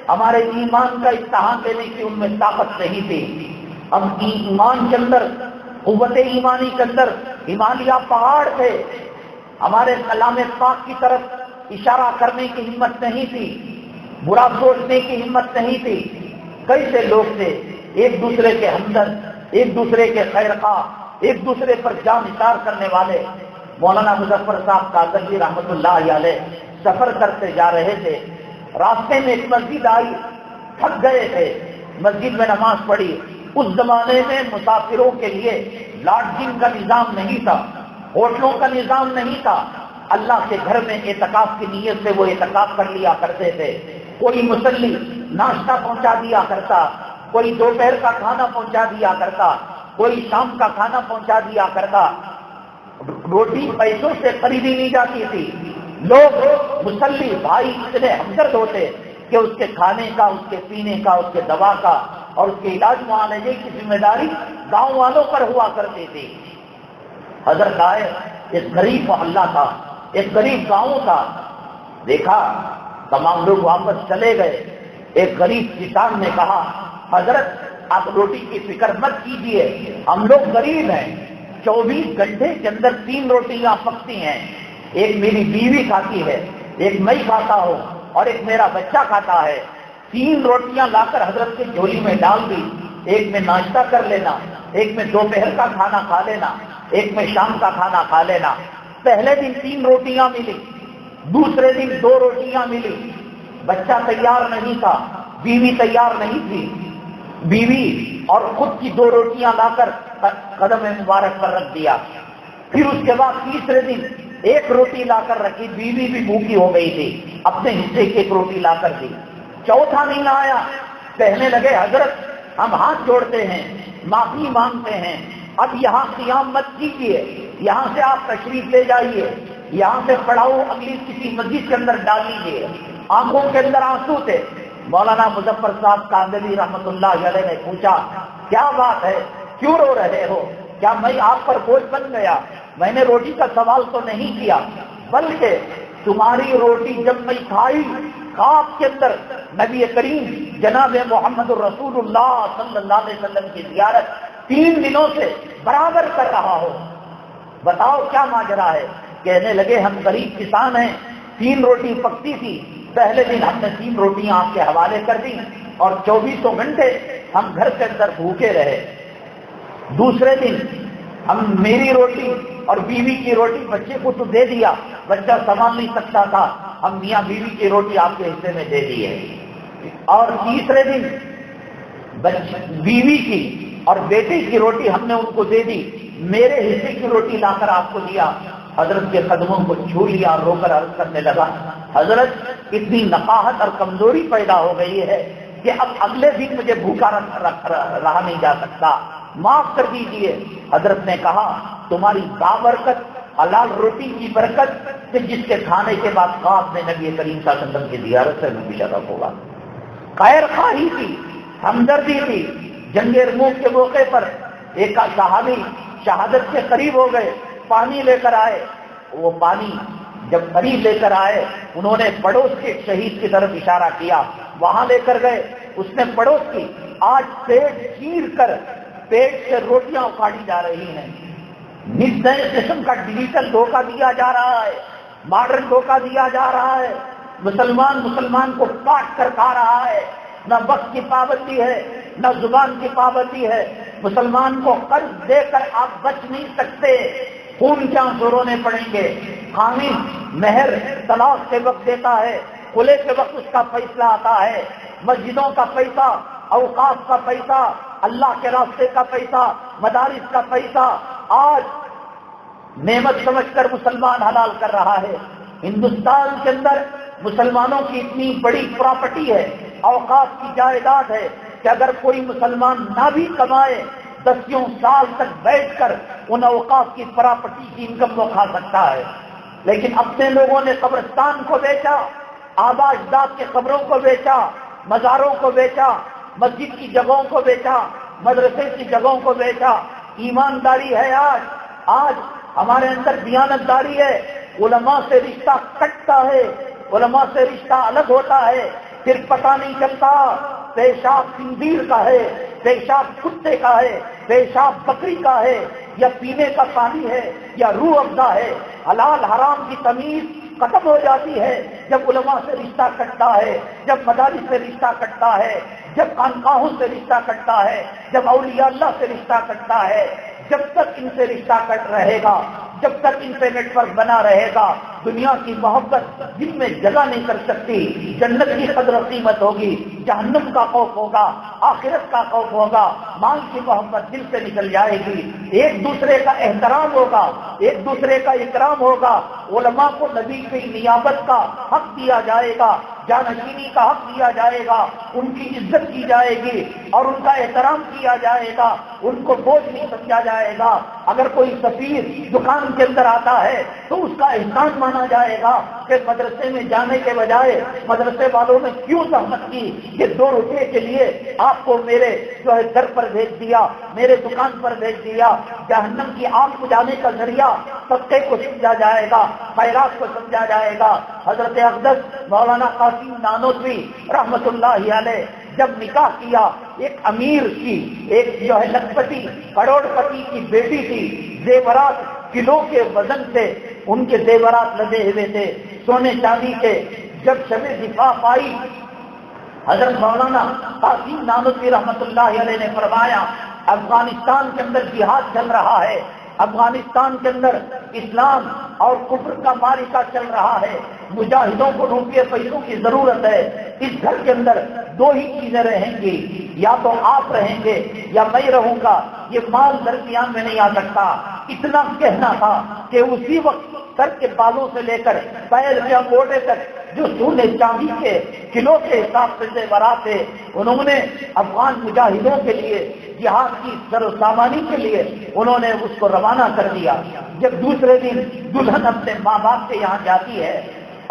ہمارے ایمان کا امتحان لینے کی ان میں طاقت نہیں تھی. ہم ایمان کے اندر، قوت ایمانی کے اندر ہمالیہ پہاڑ تھے. ہمارے کلام پاک کی طرف اشارہ کرنے کی ہمت نہیں تھی، برا سوچنے کی ہمت نہیں تھی. کیسے لوگ تھے ایک دوسرے کے ہمدرد، ایک دوسرے کے خیرخواہ، ایک دوسرے پر جان نثار کرنے والے. مولانا مظفر صاحب کاغذی رحمۃ اللہ علیہ سفر کرتے جا رہے تھے. راستے میں ایک مسجد آئی، تھک گئے تھے، مسجد میں نماز پڑھی. اس زمانے میں مسافروں کے لیے لاڈجنگ کا نظام نہیں تھا، ہوٹلوں کا نظام نہیں تھا. اللہ کے گھر میں اعتکاف کی نیت سے وہ اعتکاف کر لیا کرتے تھے. کوئی مصلی ناشتہ پہنچا دیا کرتا، کوئی دوپہر کا کھانا پہنچا دیا کرتا، کوئی شام کا کھانا پہنچا دیا کرتا. روٹی پیسوں سے خریدی نہیں جاتی تھی. لوگ مصلی بھائی اتنے ہمدرد ہوتے کہ اس کے کھانے کا، اس کے پینے کا، اس کے دوا کا اور اس کے علاج معالجے کی ذمہ داری گاؤں والوں پر ہوا کرتی تھی. حضرت آئے، ایک غریب محلہ تھا، ایک غریب گاؤں تھا. دیکھا تمام لوگ واپس چلے گئے. ایک غریب کسان نے کہا، حضرت آپ روٹی کی فکر مت کیجیے، ہم لوگ غریب ہیں. 24 گھنٹے کے اندر 3 روٹیاں پکتی ہیں. ایک میری بیوی کھاتی ہے، ایک میں کھاتا ہوں اور ایک میرا بچہ کھاتا ہے. 3 روٹیاں لا کر حضرت کی جھولی میں ڈال دی. ایک میں ناشتہ کر لینا، ایک میں دوپہر کا کھانا کھا لینا، ایک میں شام کا کھانا کھا لینا. پہلے دن 3 روٹیاں ملی، دوسرے دن 2 روٹیاں ملی. بچہ تیار نہیں تھا، بیوی تیار نہیں تھی. بیوی اور خود کی 2 روٹیاں لا کر قدم مبارک پر رکھ دیا. پھر اس کے بعد تیسرے دن 1 روٹی لا کر رکھی. بیوی بھی بھوکی ہو گئی تھی، اپنے حصے کی 1 روٹی لا کر دی. چوتھا دن آیا، کہنے لگے حضرت ہم ہاتھ جوڑتے ہیں، معافی مانگتے ہیں، اب یہاں قیام مت کیجیے، یہاں سے آپ تشریف لے جائیے، یہاں سے پڑاؤ اگلی کسی مسجد کے اندر ڈال لیجیے. آنکھوں کے اندر آنسو تھے. مولانا مظفر صاحب کاندلی رحمۃ اللہ علیہ نے پوچھا، کیا بات ہے، کیوں رو رہے ہو؟ کیا میں آپ پر بوجھ بن گیا؟ میں نے روٹی کا سوال تو نہیں کیا، بلکہ تمہاری روٹی جب میں کھائی، خواب کے اندر نبی کریم جناب محمد الرسول اللہ صلی اللہ علیہ وسلم کی زیارت 3 دنوں سے برابر کر رہا ہو. بتاؤ کیا ماجرا ہے؟ کہنے لگے ہم غریب کسان ہیں، 3 روٹی پکتی تھی. پہلے دن ہم نے 3 روٹیاں آپ کے حوالے کر دی اور 24 گھنٹے ہم گھر کے اندر بھوکے رہے. دوسرے دن ہم میری روٹی اور بیوی کی روٹی بچے کو تو دے دیا، بچہ سنبھال نہیں سکتا تھا، ہم میاں بیوی کی روٹی آپ کے حصے میں دے دی ہے. اور تیسرے دن بیوی کی اور بیٹے کی روٹی ہم نے ان کو دے دی، میرے حصے کی روٹی لا کر آپ کو دیا. حضرت کے قدموں کو چھو لیا اور رو کر عرض کرنے لگا، حضرت اتنی نقاہت اور کمزوری پیدا ہو گئی ہے کہ اب اگلے دن مجھے بھوکا رہا نہیں جا سکتا، معاف کر دیجیے. حضرت نے کہا، تمہاری بابرکت حلال روٹی کی برکت کہ جس کے کھانے کے بعد خواب میں نبی کریم صلی اللہ علیہ وسلم کی زیارت سے بھی شرف ہوگا. خیر خواہی تھی، ہمدردی تھی. جنگ یرموک کے موقع پر ایک صحابی شہادت کے قریب ہو گئے، پانی لے کر آئے. وہ پانی جب قریب لے کر آئے، انہوں نے پڑوس کے شہید کی طرف اشارہ کیا، وہاں لے کر گئے. اس نے پڑوس کی آج پیٹ چیر کر پیٹ سے روٹیاں اکھاڑی جا رہی ہیں. نئے قسم کا ڈیجیٹل دھوکہ دیا جا رہا ہے، ماڈرن دھوکہ دیا جا رہا ہے. مسلمان کو کاٹ کر کھا رہا ہے. نہ وقت کی پابندی ہے، نہ زبان کی پابندی ہے. مسلمان کو قرض دے کر آپ بچ نہیں سکتے، خون کے آنسو رونے پڑیں گے. قانون مہر طلاق کے وقت دیتا ہے، کھلے کے وقت اس کا فیصلہ آتا ہے. مسجدوں کا پیسہ، اوقاف کا پیسہ، اللہ کے راستے کا پیسہ، مدارس کا پیسہ آج نعمت سمجھ کر مسلمان حلال کر رہا ہے. ہندوستان کے اندر مسلمانوں کی اتنی بڑی پراپرٹی ہے، اوقاف کی جائیداد ہے کہ اگر کوئی مسلمان نہ بھی کمائے 10 سال تک بیٹھ کر ان اوقاف کی پراپرٹی کی انکم کو کھا سکتا ہے. لیکن اپنے لوگوں نے قبرستان کو بیچا، آبا اجداد کے قبروں کو بیچا، مزاروں کو بیچا، مسجد کی جگہوں کو بیچا، مدرسے کی جگہوں کو بیچا۔ ایمانداری ہے آج ہمارے اندر دیانتداری ہے، علماء سے رشتہ کٹتا ہے، علماء سے رشتہ الگ ہوتا ہے، پھر پتہ نہیں چلتا پیشاب خنزیر کا ہے، پیشاب کتے کا ہے، پیشاب بکری کا ہے، یا پینے کا پانی ہے، یا روح افزا ہے۔ حلال حرام کی تمیز ختم ہو جاتی ہے جب علماء سے رشتہ کٹتا ہے، جب مدارس سے رشتہ کٹتا ہے، جب خانقاہوں سے رشتہ کٹتا ہے، جب اولیاء اللہ سے رشتہ کٹتا ہے۔ جب تک ان سے رشتہ کٹ رہے گا، جب تک ان سے نیٹ ورک بنا رہے گا، دنیا کی محبت دل میں جگہ نہیں کر سکتی۔ جنت کی قدر و قیمت ہوگی، جہنم کا خوف ہوگا، آخرت کا خوف ہوگا، مال کی محبت دل سے نکل جائے گی، ایک دوسرے کا احترام ہوگا، ایک دوسرے کا اکرام ہوگا، علماء کو نبی کی نیابت کا حق دیا جائے گا، جانشینی کا حق دیا جائے گا، ان کی عزت کی جائے گی اور ان کا احترام کیا جائے گا، ان کو بوجھ نہیں سمجھا جائے گا۔ اگر کوئی سفیر دکان کے اندر آتا ہے تو اس کا احسان مانا جائے گا کہ مدرسے میں جانے کے بجائے مدرسے والوں نے کیوں زحمت کی، یہ 2 روپے کے لیے آپ کو میرے گھر پر بھیج دیا، میرے دکان پر بھیج دیا۔ جہنم کی آگ بجھانے کا ذریعہ صدقے کو سمجھا جائے گا، خیرات کو سمجھا جائے گا۔ حضرت اقدس مولانا قاسم نانوتوی رحمت اللہ علیہ جب نکاح کیا، ایک امیر کی، ایک لکھپتی کروڑ پتی کی بیٹی تھی، زیورات کلو کے وزن سے ان کے زیورات لدے ہوئے تھے، سونے چاندی کے۔ جب شب زفاف آئی، حضرت مولانا قاسم نانوتوی رحمت اللہ علیہ نے فرمایا افغانستان کے اندر جہاد چل رہا ہے، افغانستان کے اندر اسلام اور کفر کا معرکہ چل رہا ہے، مجاہدوں کو روپیے پیسوں کی ضرورت ہے، اس گھر کے اندر 2 ہی چیزیں رہیں گی، یا تو آپ رہیں گے یا میں رہوں گا، یہ مال درمیان میں نہیں آ سکتا۔ اتنا کہنا تھا کہ اسی وقت سر کے بالوں سے لے کر پیر یا موڑے تک جو سونے چاندی کے کلو کے حساب سے زیورات تھے، انہوں نے افغان مجاہدوں کے لیے، جہاد کی سر و سامانی کے لیے انہوں نے اس کو روانہ کر دیا۔ جب دوسرے دن دلہن اپنے ماں باپ کے یہاں جاتی ہے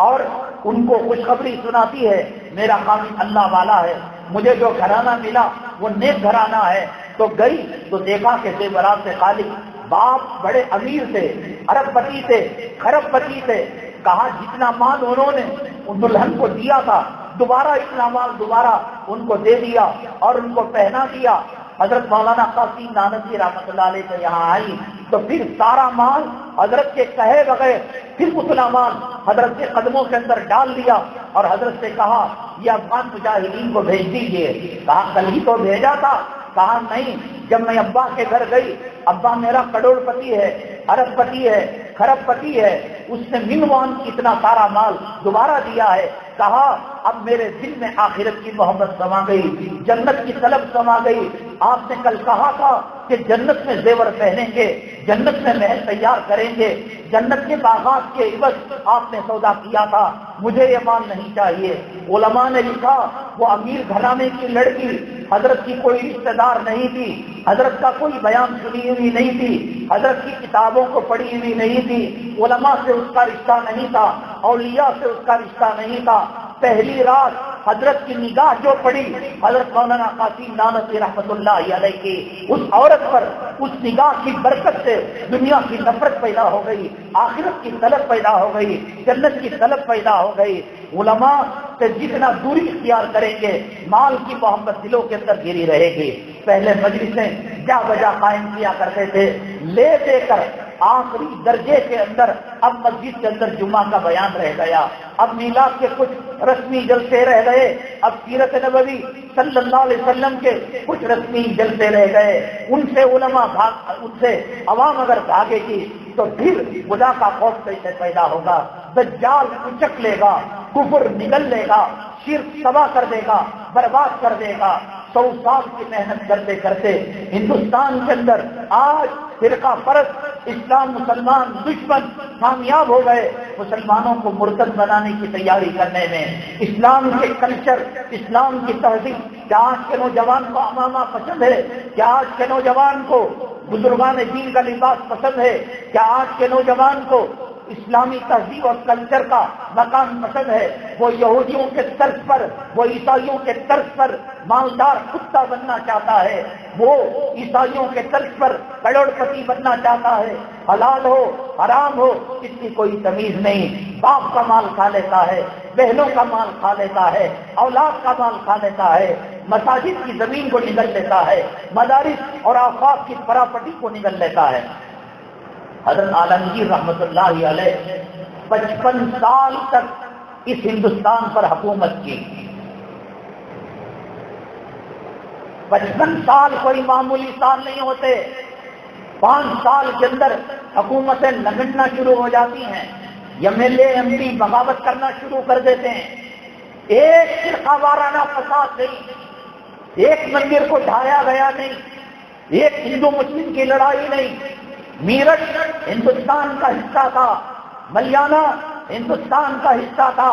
اور ان کو خوشخبری سناتی ہے، میرا خامد اللہ والا ہے، مجھے جو گھرانہ ملا وہ نیک گھرانہ ہے، تو گئی تو دیکھا کہ زیورات سے خالی۔ باپ بڑے امیر تھے، ارب پتی تھے، خرب پتی تھے، کہا جتنا مال انہوں نے ان دلہن کو دیا تھا دوبارہ اتنا مال دوبارہ ان کو دے دیا اور ان کو پہنا دیا۔ حضرت مولانا قاسم نانوتوی رحمۃ اللہ علیہ سے یہاں آئی تو پھر سارا مال حضرت کے کہے بغیر پھر اتنا مال حضرت کے قدموں کے اندر ڈال دیا اور حضرت سے کہا یہ افغان مجاہدین کو بھیج دیجیے۔ کہا کل ہی تو بھیجا تھا۔ کہا نہیں، جب میں ابا کے گھر گئی، ابا میرا کروڑ پتی ہے، ارب پتی ہے، خرب پتی ہے، اس نے منوان اتنا سارا مال دوبارہ دیا ہے۔ کہا اب میرے دل میں آخرت کی محبت سما گئی، جنت کی طلب سما گئی۔ آپ نے کل کہا تھا کہ جنت میں زیور پہنیں گے، جنت میں محل تیار کریں گے، جنت کے باغات کے عوض آپ نے سودا کیا تھا، مجھے یہ مال نہیں چاہیے۔ علماء نے لکھا وہ امیر گھرانے کی لڑکی، حضرت کی کوئی رشتہ دار نہیں تھی، حضرت کا کوئی بیان سنی ہوئی نہیں تھی، حضرت کی کتابوں کو پڑھی ہوئی نہیں تھی، علماء سے اس کا رشتہ نہیں تھا، اولیاء سے اس کا رشتہ نہیں تھا۔ پہلی رات حضرت کی نگاہ جو پڑی حضرت مولانا قاسم نانوتوی رحمۃ اللہ علیہ کی اس عورت پر، اس نگاہ کی برکت سے دنیا کی نفرت پیدا ہو گئی، آخرت کی طلب پیدا ہو گئی، جنت کی طلب پیدا ہو گئی۔ علماء سے جتنا دوری اختیار کریں گے مال کی محبت دلوں کے اندر گری رہے گی۔ پہلے مجلسیں جا بجا قائم کیا کرتے تھے، لے دے کر آخری درجے کے اندر اب مسجد کے اندر جمعہ کا بیان رہ گیا، اب میلاد کے کچھ رسمی جلسے رہ گئے، اب سیرت نبوی صلی اللہ علیہ وسلم کے کچھ رسمی جلسے رہ گئے۔ ان سے علماء ان سے عوام اگر بھاگے گی تو پھر خدا کا خوف کیسے پیدا ہوگا؟ دجال اچک لے گا، کفر نگل لے گا، شرک تباہ کر دے گا، برباد کر دے گا۔ 100 سال کی محنت کرتے کرتے ہندوستان کے اندر آج فرقہ پرست اسلام مسلمان دشمن کامیاب ہو گئے مسلمانوں کو مرتد بنانے کی تیاری کرنے میں۔ اسلام کے کلچر، اسلام کی تہذیب، کیا آج کے نوجوان کو عمامہ پسند ہے؟ کیا آج کے نوجوان کو بزرگان دین کا لباس پسند ہے؟ کیا آج کے نوجوان کو اسلامی تہذیب اور کلچر کا مکان پسند ہے، وہ یہودیوں کے طرز پر، وہ عیسائیوں کے طرز پر مالدار کتا بننا چاہتا ہے، وہ عیسائیوں کے طرز پر کروڑ پتی بننا چاہتا ہے، حلال ہو حرام ہو اس کی کوئی تمیز نہیں، باپ کا مال کھا لیتا ہے، بہنوں کا مال کھا لیتا ہے، اولاد کا مال کھا لیتا ہے، مساجد کی زمین کو نگل لیتا ہے، مدارس اور آفاق کی پراپرٹی کو نگل لیتا ہے۔ حضرت عالمگیر رحمت اللہ علیہ 55 سال تک اس ہندوستان پر حکومت کی۔ 55 سال کوئی معمولی سال نہیں ہوتے، 5 سال کے اندر حکومتیں لگڑنا شروع ہو جاتی ہیں، M L A M P بغاوت کرنا شروع کر دیتے ہیں، ایک فرقہ وارانہ فساد نہیں، ایک مندر کو ڈھایا گیا نہیں، ایک ہندو مسلم کی لڑائی نہیں۔ میرٹھ ہندوستان کا حصہ تھا، ملیانہ ہندوستان کا حصہ تھا،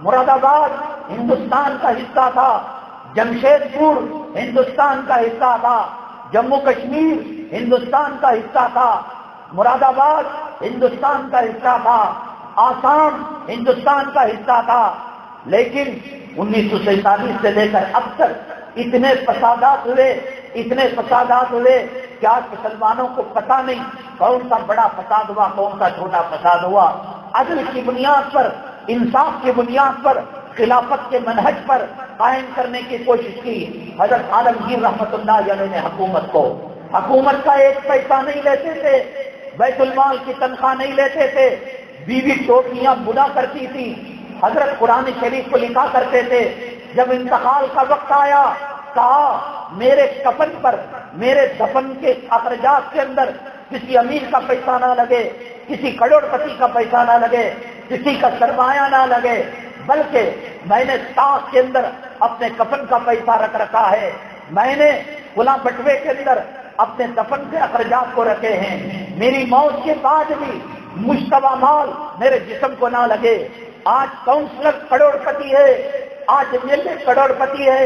مراد آباد ہندوستان کا حصہ تھا، جمشید پور ہندوستان کا حصہ تھا، جموں کشمیر ہندوستان کا حصہ تھا، مراد آباد ہندوستان کا حصہ تھا، آسام ہندوستان کا حصہ تھا۔ لیکن 1947 سے لے کر اب تک اتنے فسادات ہوئے کہ آج مسلمانوں کو پتہ نہیں کون سا بڑا فساد ہوا، کون سا چھوٹا فساد ہوا۔ عدل کی بنیاد پر، انصاف کی بنیاد پر، خلافت کے منہج پر قائم کرنے کی کوشش کی۔ حضرت عالمگیر رحمت اللہ علیہ نے حکومت کا ایک پیسہ نہیں لیتے تھے، بیت المال کی تنخواہ نہیں لیتے تھے، بیوی ٹوپیاں بنا کرتی تھی، حضرت قرآن شریف کو لکھا کرتے تھے۔ جب انتقال کا وقت آیا کہا میرے کفن پر، میرے دفن کے اخراجات کے اندر کسی امیر کا پیسہ نہ لگے، کسی کروڑ پتی کا پیسہ نہ لگے، کسی کا سرمایہ نہ لگے، بلکہ میں نے تاج کے اندر اپنے کفن کا پیسہ رکھ رکھا ہے، میں نے فلاں بٹوے کے اندر اپنے دفن کے اخراجات کو رکھے ہیں، میری موت کے بعد بھی مشتبہ مال میرے جسم کو نہ لگے۔ آج کاؤنسلر کروڑ پتی ہے، آج ایم ایل اے کروڑ پتی ہے،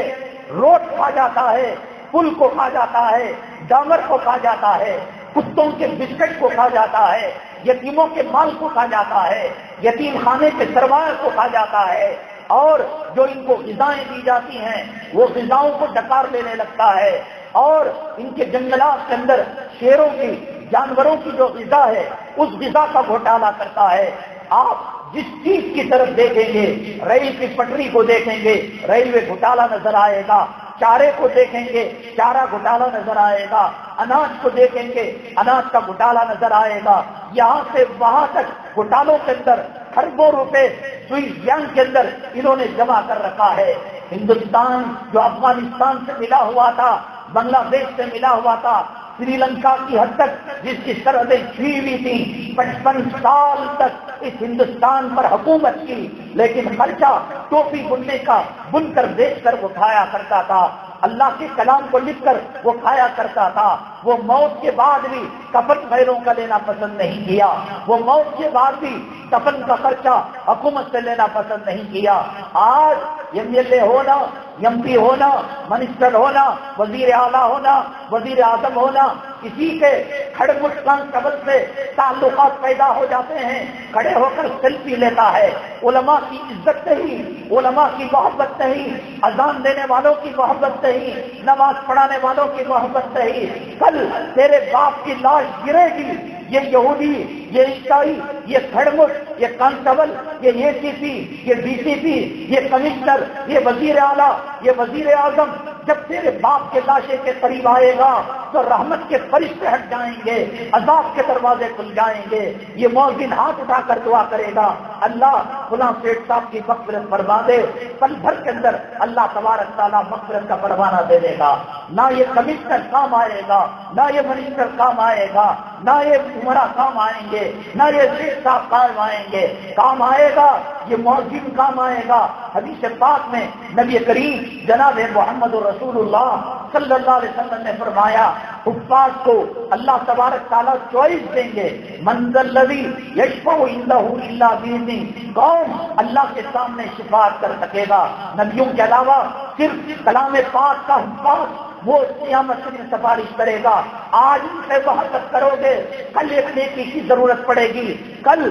روڈ کھا جاتا ہے، پل کو کھا جاتا ہے، ڈامر کو کھا جاتا ہے، کتوں کے بسکٹ کو کھا جاتا ہے، یتیموں کے مال کو کھا جاتا ہے، یتیم خانے کے سرمایہ کو کھا جاتا ہے، اور جو ان کو غذائیں دی جاتی ہیں وہ غذاؤں کو ڈکار لینے لگتا ہے، اور ان کے جنگلات کے اندر شیروں کی، جانوروں کی جو غذا ہے اس غذا کا گھوٹالہ کرتا ہے۔ آپ جس چیز کی طرف دیکھیں گے، ریل کی پٹری کو دیکھیں گے، ریلوے گھوٹالہ نظر آئے گا، چارے کو دیکھیں گے، چارہ گھوٹالہ نظر آئے گا، اناج کو دیکھیں گے، اناج کا گھوٹالہ نظر آئے گا، یہاں سے وہاں تک گھوٹالوں کے اندر اربوں روپے سوئس بینک کے اندر انہوں نے جمع کر رکھا ہے۔ ہندوستان جو افغانستان سے ملا ہوا تھا، بنگلہ دیش سے ملا ہوا تھا، سری لنکا کی حد تک جس کی سرحدیں چھوئی ہوئی تھیں، 55 سال تک اس ہندوستان پر حکومت کی، لیکن خرچہ ٹوپی بننے کا بن کر بیچ کر وہ کھایا کرتا تھا، اللہ کے کلام کو لکھ کر وہ کھایا کرتا تھا۔ وہ موت کے بعد بھی کفن غیروں کا لینا پسند نہیں کیا، وہ موت کے بعد بھی کفن کا خرچہ حکومت سے لینا پسند نہیں کیا۔ آج ایم ایل اے ہونا، ایم پی ہونا، منسٹر ہونا، وزیر اعلیٰ ہونا، وزیر اعظم ہونا، کسی کے کھڑے مسکان قبل سے تعلقات پیدا ہو جاتے ہیں، کھڑے ہو کر سیلفی لیتا ہے، علماء کی عزت نہیں، علماء کی محبت نہیں، اذان دینے والوں کی محبت نہیں، نماز پڑھانے والوں کی محبت نہیں۔ کل تیرے باپ کی لاش گرے گی، یہ یہودی، یہ عیسائی، یہ کھڑمٹ، یہ کانسٹیبل، یہ اے سی پی، یہ ڈی سی پی، یہ کمشنر، یہ وزیر اعلیٰ، یہ وزیر اعظم جب تیرے باپ کے لاشے کے قریب آئے گا تو رحمت کے فرشتے ہٹ جائیں گے، عذاب کے دروازے کھل جائیں گے۔ یہ مؤذن ہاتھ اٹھا کر دعا کرے گا، اللہ فلاں سیٹھ صاحب کی مغفرت فرما دے، پل بھر کے اندر اللہ تبارک تعالیٰ مغفرت کا پروانہ دے دے گا۔ نہ یہ کمشنر کام آئے گا، نہ یہ منسٹر کام آئے گا، نہ یہ عمرہ کام آئیں گے، نہ یہ سیٹھ صاحب کام آئیں گے، کام آئے گا یہ مؤذن کام آئے گا۔ حدیث پاک میں نبی کریم جناب محمد رسول اللہ صلی اللہ علیہ وسلم نے فرمایا، حفاظ کو اللہ تبارک تعالیٰ چوائس دیں گے، من ذا الذی یشفع عندہ الا باذنہ، کون اللہ کے سامنے شفاعت کر سکے گا؟ نبیوں کے علاوہ صرف کلام پاک کا حفاظ وہ قیامت کے دن سفارش کرے گا۔ آج ان سے محبت کرو گے، کل ایک نیکی کی ضرورت پڑے گی، کل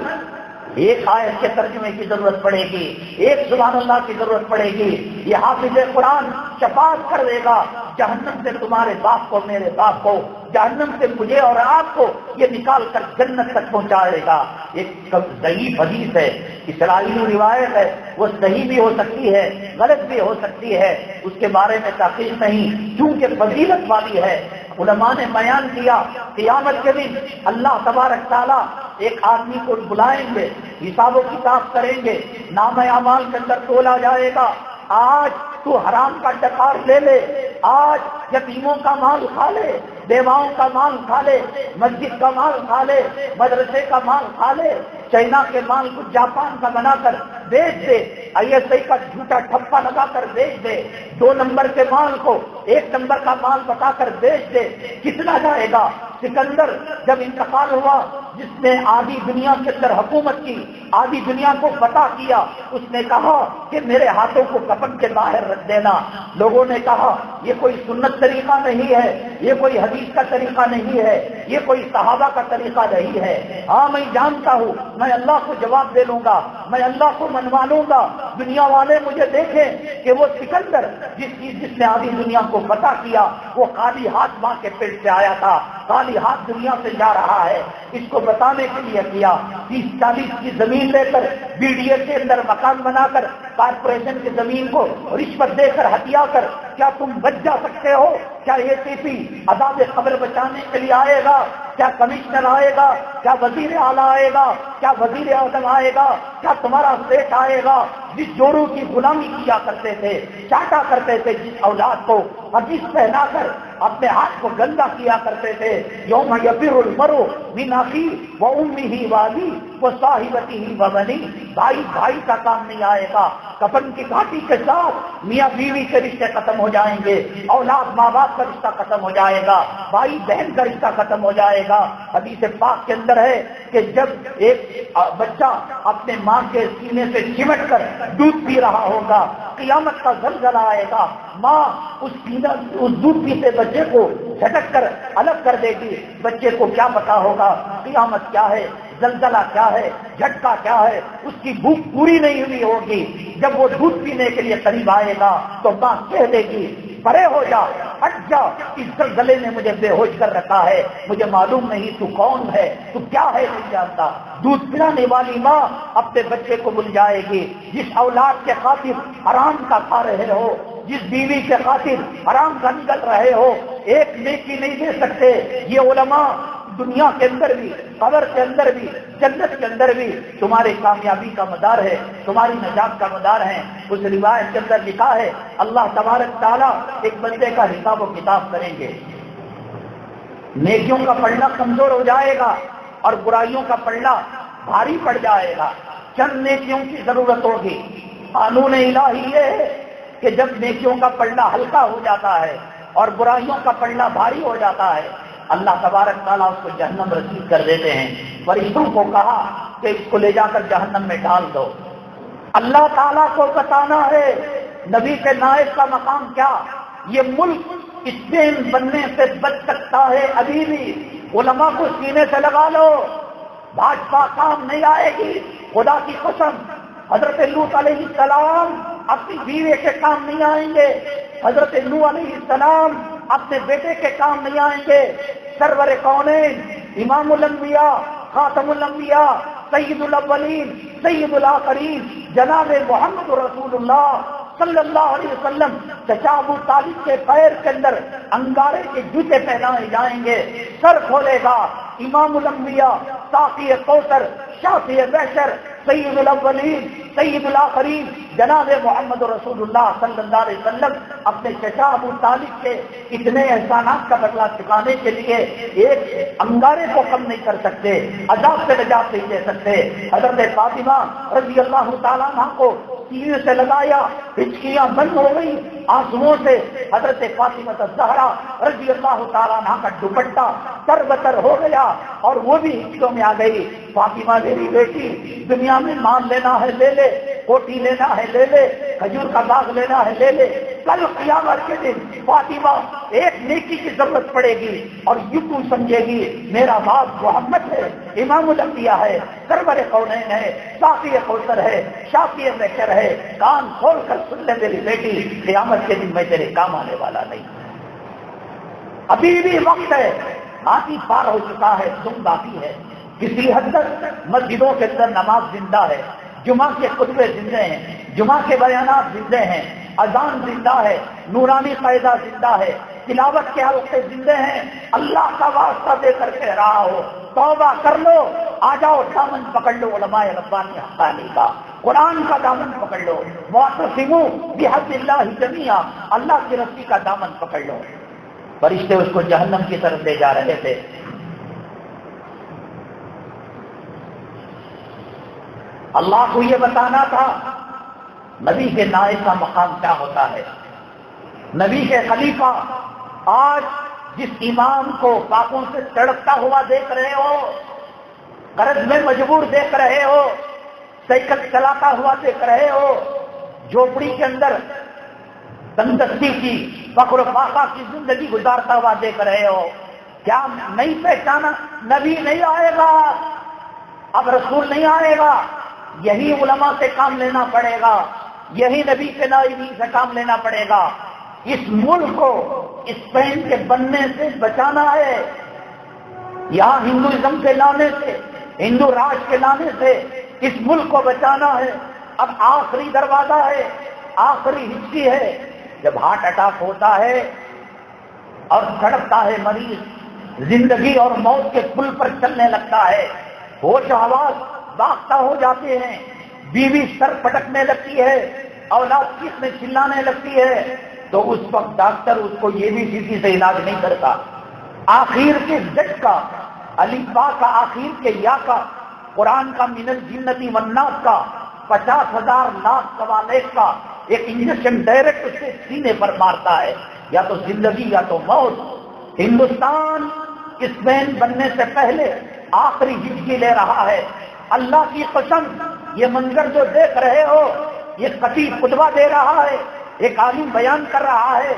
ایک آیت کے ترجمے کی ضرورت پڑے گی، ایک سبحان اللہ کی ضرورت پڑے گی، یہ حافظ قرآن شفاعت کر دے گا، جہنم سے تمہارے باپ کو، میرے باپ کو، جہنم سے مجھے اور آپ کو یہ نکال کر جنت تک پہنچائے گا۔ ایک ضعیف حدیث ہے، اسرائیلی روایت ہے، وہ صحیح بھی ہو سکتی ہے، غلط بھی ہو سکتی ہے، اس کے بارے میں تحقیق نہیں، چونکہ فضیلت والی ہے۔ علماء نے بیان کیا قیامت کے دن اللہ تبارک تعالیٰ ایک آدمی کو بلائیں گے، حساب و کتاب کریں گے، نام اعمال کے اندر تولا جائے گا، آج تو حرام کا ڈکار لے لے، آج یتیموں کا مال کھا لے، بیواؤں کا مال کھا لے، مسجد کا مال کھا لے، مدرسے کا مال کھا لے، چائنا کے مال کو جاپان کا بنا کر بیچ دے، ISI کا جھوٹا ٹھپا لگا کر بیچ دے، 2 نمبر کے مال کو 1 نمبر کا مال بتا کر بیچ دے، کتنا جائے گا؟ سکندر جب انتقال ہوا، جس نے آدھی دنیا کے اندر حکومت کی، آدھی دنیا کو فتح کیا، اس نے کہا کہ میرے ہاتھوں کو کفن کے باہر رکھ دینا۔ لوگوں نے کہا یہ کوئی سنت طریقہ نہیں ہے، یہ کوئی حدیث کا طریقہ نہیں ہے، یہ کوئی صحابہ کا طریقہ نہیں ہے۔ ہاں میں جانتا ہوں، میں اللہ کو جواب دے لوں گا، میں اللہ کو منوا لوں گا، دنیا والے مجھے دیکھیں کہ وہ سکندر جس نے آدھی دنیا کو فتح کیا، وہ خالی ہاتھ ماں کے پیٹ سے آیا تھا، خالی ہاتھ دنیا سے جا رہا ہے۔ اس کو بتانے کے لیے کیا 30-40 کی زمین لے کر BDA کے اندر مکان بنا کر کارپوریشن کی زمین کو رشوت دے کر ہتھیا کر کیا تم بچ جا سکتے ہو؟ کیا ACP عذاب قبر بچانے کے لیے آئے گا؟ کیا کمشنر آئے گا؟ کیا وزیر اعلیٰ آئے گا؟ کیا وزیر اعظم آئے گا؟ کیا تمہارا سیٹ آئے گا؟ جس جورو کی غلامی کیا کرتے تھے، چاٹا کرتے تھے جس اولاد کو، حدیث پہنا کر اپنے ہاتھ کو گندا کیا کرتے تھے، یوم یفر المرء من اخیہ و امہ و ابیہ و صاحبتہ و بنیہ، بھائی بھائی کا کام نہیں آئے گا۔ کفن کی گھاٹی کے ساتھ میاں بیوی کے رشتے ختم ہو جائیں گے، اولاد ماں باپ کا رشتہ ختم ہو جائے گا، بھائی بہن کا رشتہ ختم ہو جائے گا۔ حدیث پاک کے اندر ہے کہ جب ایک بچہ اپنے ماں کے سینے سے چمٹ کر دودھ پی رہا ہوگا، قیامت کا زلزلہ آئے گا، ماں اس دودھ پیتے بچے کو جھٹک کر الگ کر دے گی۔ بچے کو کیا پتا ہوگا قیامت کیا ہے، زلزلہ کیا ہے، جھٹکا کیا ہے، اس کی بھوک پوری نہیں ہوئی ہوگی۔ جب وہ دودھ پینے کے لیے قریب آئے گا تو ماں کہہ دے گی پرے ہو جا، ہٹ جا، اس زلزلے نے مجھے بے ہوش کر رکھا ہے، مجھے معلوم نہیں تو کون ہے، تو کیا ہے نہیں جانتا۔ دودھ پلانے والی ماں اپنے بچے کو بھول جائے گی۔ جس اولاد کے خاطر حرام کا کھا رہے ہو، جس بیوی کے خاطر حرام کا نکل رہے ہو، ایک نیکی نہیں دے سکتے۔ یہ علماء دنیا کے اندر بھی، قبر کے اندر بھی، جنت کے اندر بھی تمہاری کامیابی کا مدار ہے، تمہاری نجات کا مدار ہے۔ اس روایت کے اندر لکھا ہے اللہ تبارک تعالیٰ ایک بندے کا حساب و کتاب کریں گے، نیکیوں کا پلڑا کمزور ہو جائے گا اور برائیوں کا پلڑا بھاری پڑ جائے گا۔ چند نیکیوں کی ضرورت ہوگی۔ قانون الہی یہ ہے کہ جب نیکیوں کا پلڑا ہلکا ہو جاتا ہے اور برائیوں کا پلڑا بھاری ہو جاتا ہے، اللہ تبارک تعالیٰ اس کو جہنم رسید کر دیتے ہیں۔ فرشتوں کو کہا کہ اس کو لے جا کر جہنم میں ڈال دو۔ اللہ تعالیٰ کو بتانا ہے نبی کے نائب کا مقام کیا۔ یہ ملک اسپین بننے سے بچ سکتا ہے ابھی بھی۔ علماء کو سینے سے لگا لو، بھاجپا کام نہیں آئے گی، خدا کی قسم۔ حضرت لوط علیہ السلام اپنی بیوی کے کام نہیں آئیں گے، حضرت نوح علیہ السلام اپنے بیٹے کے کام نہیں آئیں گے۔ سرور کونین، امام الانبیاء، خاتم الانبیاء، سید الاولین سید الآخرین، جناب محمد رسول اللہ صلی اللہ علیہ وسلم چچا ابو طالب کے پیر کے اندر انگارے کے جوتے پہنائے جائیں گے، سر کھولے گا امام الانبیاء، ساقی کوثر، شافی بشر، سید الاولین سید الآخرین، جناب محمد رسول اللہ صلی اللہ علیہ وسلم اپنے چچا ابو طالب کے اتنے احسانات کا بدلہ چکانے کے لیے ایک انگارے کو کم نہیں کر سکتے، عذاب سے نجات نہیں دے سکتے۔ حضرت فاطمہ رضی اللہ تعالیٰ عنہ کو سینے سے لگایا، ہچکیاں بند ہو گئی آنسوؤں سے۔ حضرت فاطمہ الزہرا رضی اللہ تعالیٰ عنہ کا دوپٹہ تر بتر ہو گیا اور وہ بھی ہچکیوں میں آ گئی۔ فاطمہ میری بیٹی، دنیا میں مان لینا ہے لے لے، کوٹھی لینا ہے لے لے، کھجور کا باغ لینا ہے لے لے، کل قیامت کے دن فاطمہ ایک نیکی کی ضرورت پڑے گی اور یوں سمجھے گی میرا باپ محمد ہے، امام الانبیاء ہے، سرور کونین ہے، ساقی کوثر ہے، شافی محشر ہے، کان کھول کر سن لے میری بیٹی، قیامت کے دن میں تیرے کام آنے والا نہیں۔ ابھی بھی وقت ہے، آدھی پار ہو چکا ہے، تم باقی ہے۔ کسی حد تک مسجدوں کے اندر نماز زندہ ہے، جمعہ کے خطبے زندہ ہیں، جمعہ کے بیانات زندہ ہیں، اذان زندہ ہے، نورانی قاعدہ زندہ ہے، تلاوت کے حلقے زندہ ہیں۔ اللہ کا واسطہ دے کر کہہ رہا ہو توبہ کر لو، آ جاؤ دامن پکڑ لو علماء ربانی حقانی کا، قرآن کا دامن پکڑ لو، واعتصموا بحبل اللہ جمیعا، اللہ کی رسی کا دامن پکڑ لو۔ فرشتے اس کو جہنم کی طرف لے جا رہے تھے۔ اللہ کو یہ بتانا تھا نبی کے نائب کا مقام کیا ہوتا ہے۔ نبی کے خلیفہ آج جس امام کو پاپوں سے تڑپتا ہوا دیکھ رہے ہو، قرض میں مجبور دیکھ رہے ہو، سائیکل چلاتا ہوا دیکھ رہے ہو، جھوپڑی کے اندر تندرستی کی فخر و فاقہ کی زندگی گزارتا ہوا دیکھ رہے ہو، کیا نہیں پہچانا؟ نبی نہیں آئے گا، اب رسول نہیں آئے گا، یہی علماء سے کام لینا پڑے گا، یہی نبی کے نائبین سے کام لینا پڑے گا۔ اس ملک کو اسپین کے بننے سے بچانا ہے، یہاں ہندوازم کے لانے سے، ہندو راج کے لانے سے اس ملک کو بچانا ہے۔ اب آخری دروازہ ہے، آخری ہچکی ہے، جب ہارٹ اٹیک ہوتا ہے اور سڑکتا ہے مریض، زندگی اور موت کے پل پر چلنے لگتا ہے، ہوش و حواس باختہ ہو جاتے ہیں، بیوی سر پٹکنے لگتی ہے، اولاد کس میں چلانے لگتی ہے، تو اس وقت ڈاکٹر اس کو یہ بھی کسی سے علاج نہیں کرتا۔ آخر کے زد کا، الفبا کا، آخر کے یا کا، قرآن کا من الجنتی والناس کا 50,000 لاکھ سوالات کا ایک انجیکشن ڈائریکٹ اس کے سینے پر مارتا ہے، یا تو زندگی یا تو موت۔ ہندوستان اسپین بننے سے پہلے آخری ہچکی لے رہا ہے۔ اللہ کی قسم یہ منظر جو دیکھ رہے ہو، یہ خطیب خطبہ دے رہا ہے، ایک عالم بیان کر رہا ہے،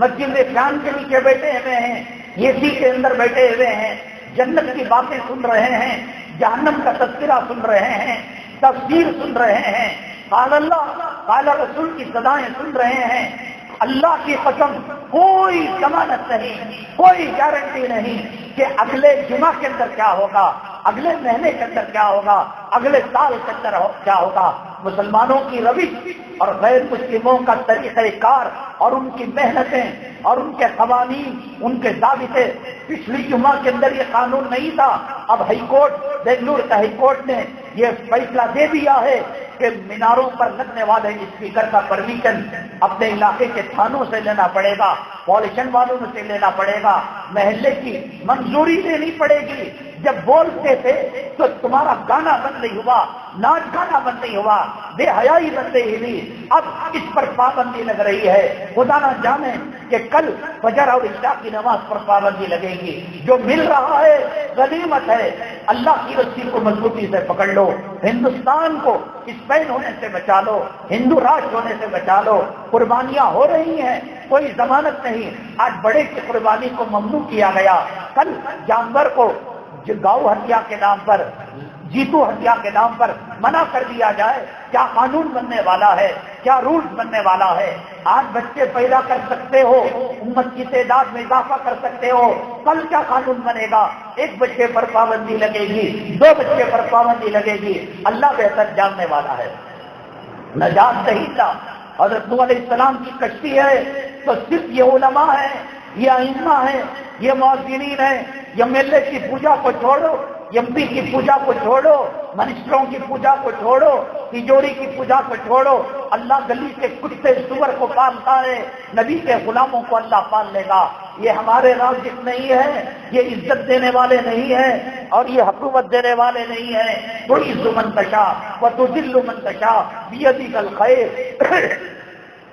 مسجد میں فین کے نیچے بیٹھے ہوئے ہیں، اے سی کے اندر بیٹھے ہوئے ہیں، جنت کی باتیں سن رہے ہیں، جہنم کا تذکرہ سن رہے ہیں، تفسیر سن رہے ہیں، قال اللہ قال رسول کی صدائیں سن رہے ہیں۔ اللہ کی قسم کوئی ضمانت نہیں، کوئی گارنٹی نہیں کہ اگلے جمعہ کے اندر کیا ہوگا، اگلے مہینے کے اندر کیا ہوگا، اگلے سال کے اندر کیا ہوگا۔ مسلمانوں کی روش اور غیر مسلموں کا طریقہ کار اور ان کی محنتیں اور ان کے قوانین، ان کے ضابطے، پچھلی جمعہ کے اندر یہ قانون نہیں تھا، اب ہائی کورٹ، بنگلور کا ہائی کورٹ نے یہ فیصلہ دے دیا ہے کہ میناروں پر لگنے والے اسپیکر کا پرمیشن اپنے علاقے کے تھانوں سے لینا پڑے گا، پالیشن والوں سے لینا پڑے گا، محلے کی منظوری لینی پڑے گی۔ جب بولتے تھے تو تمہارا گانا بند نہیں ہوا، ناچ گانا بند نہیں ہوا، بے حیائی بند نہیں ہوئی، اب اس پر پابندی لگ رہی ہے۔ خدا نہ جانے کہ کل فجر اور عشاء کی نماز پر پابندی لگے گی۔ جو مل رہا ہے غنیمت ہے، اللہ کی رسی کو مضبوطی سے پکڑ لو، ہندوستان کو اسپین ہونے سے بچا لو، ہندو راج ہونے سے بچا لو۔ قربانیاں ہو رہی ہیں، کوئی ضمانت نہیں۔ آج بڑے کی قربانی کو ممنوع کیا گیا، کل جانور کو گاؤ ہتیا کے نام پر، جیتو ہتیا کے نام پر منع کر دیا جائے۔ کیا قانون بننے والا ہے، کیا رولز بننے والا ہے۔ آج بچے پیدا کر سکتے ہو، امت کی تعداد میں اضافہ کر سکتے ہو، کل کیا قانون بنے گا؟ ایک بچے پر پابندی لگے گی، 2 بچے پر پابندی لگے گی۔ اللہ بہتر جاننے والا ہے۔ نجات دہندہ حضرت نوح علیہ السلام کی کشتی ہے تو صرف یہ علماء ہیں، یہ ائمہ ہیں، یہ مؤذنین ہیں۔ یہ میلے کی پوجا کو چھوڑو، ایم پی کی پوجا کو چھوڑو، منسٹروں کی پوجا کو چھوڑو، تجوری کی پوجا کو چھوڑو۔ اللہ گلی کے کتے سور کو پالتا ہے، نبی کے غلاموں کو اللہ پال لے گا۔ یہ ہمارے رازق نہیں ہے، یہ عزت دینے والے نہیں ہیں اور یہ حکومت دینے والے نہیں ہیں۔ تعز من تشاء وتذل من تشاء بیدک الخیر۔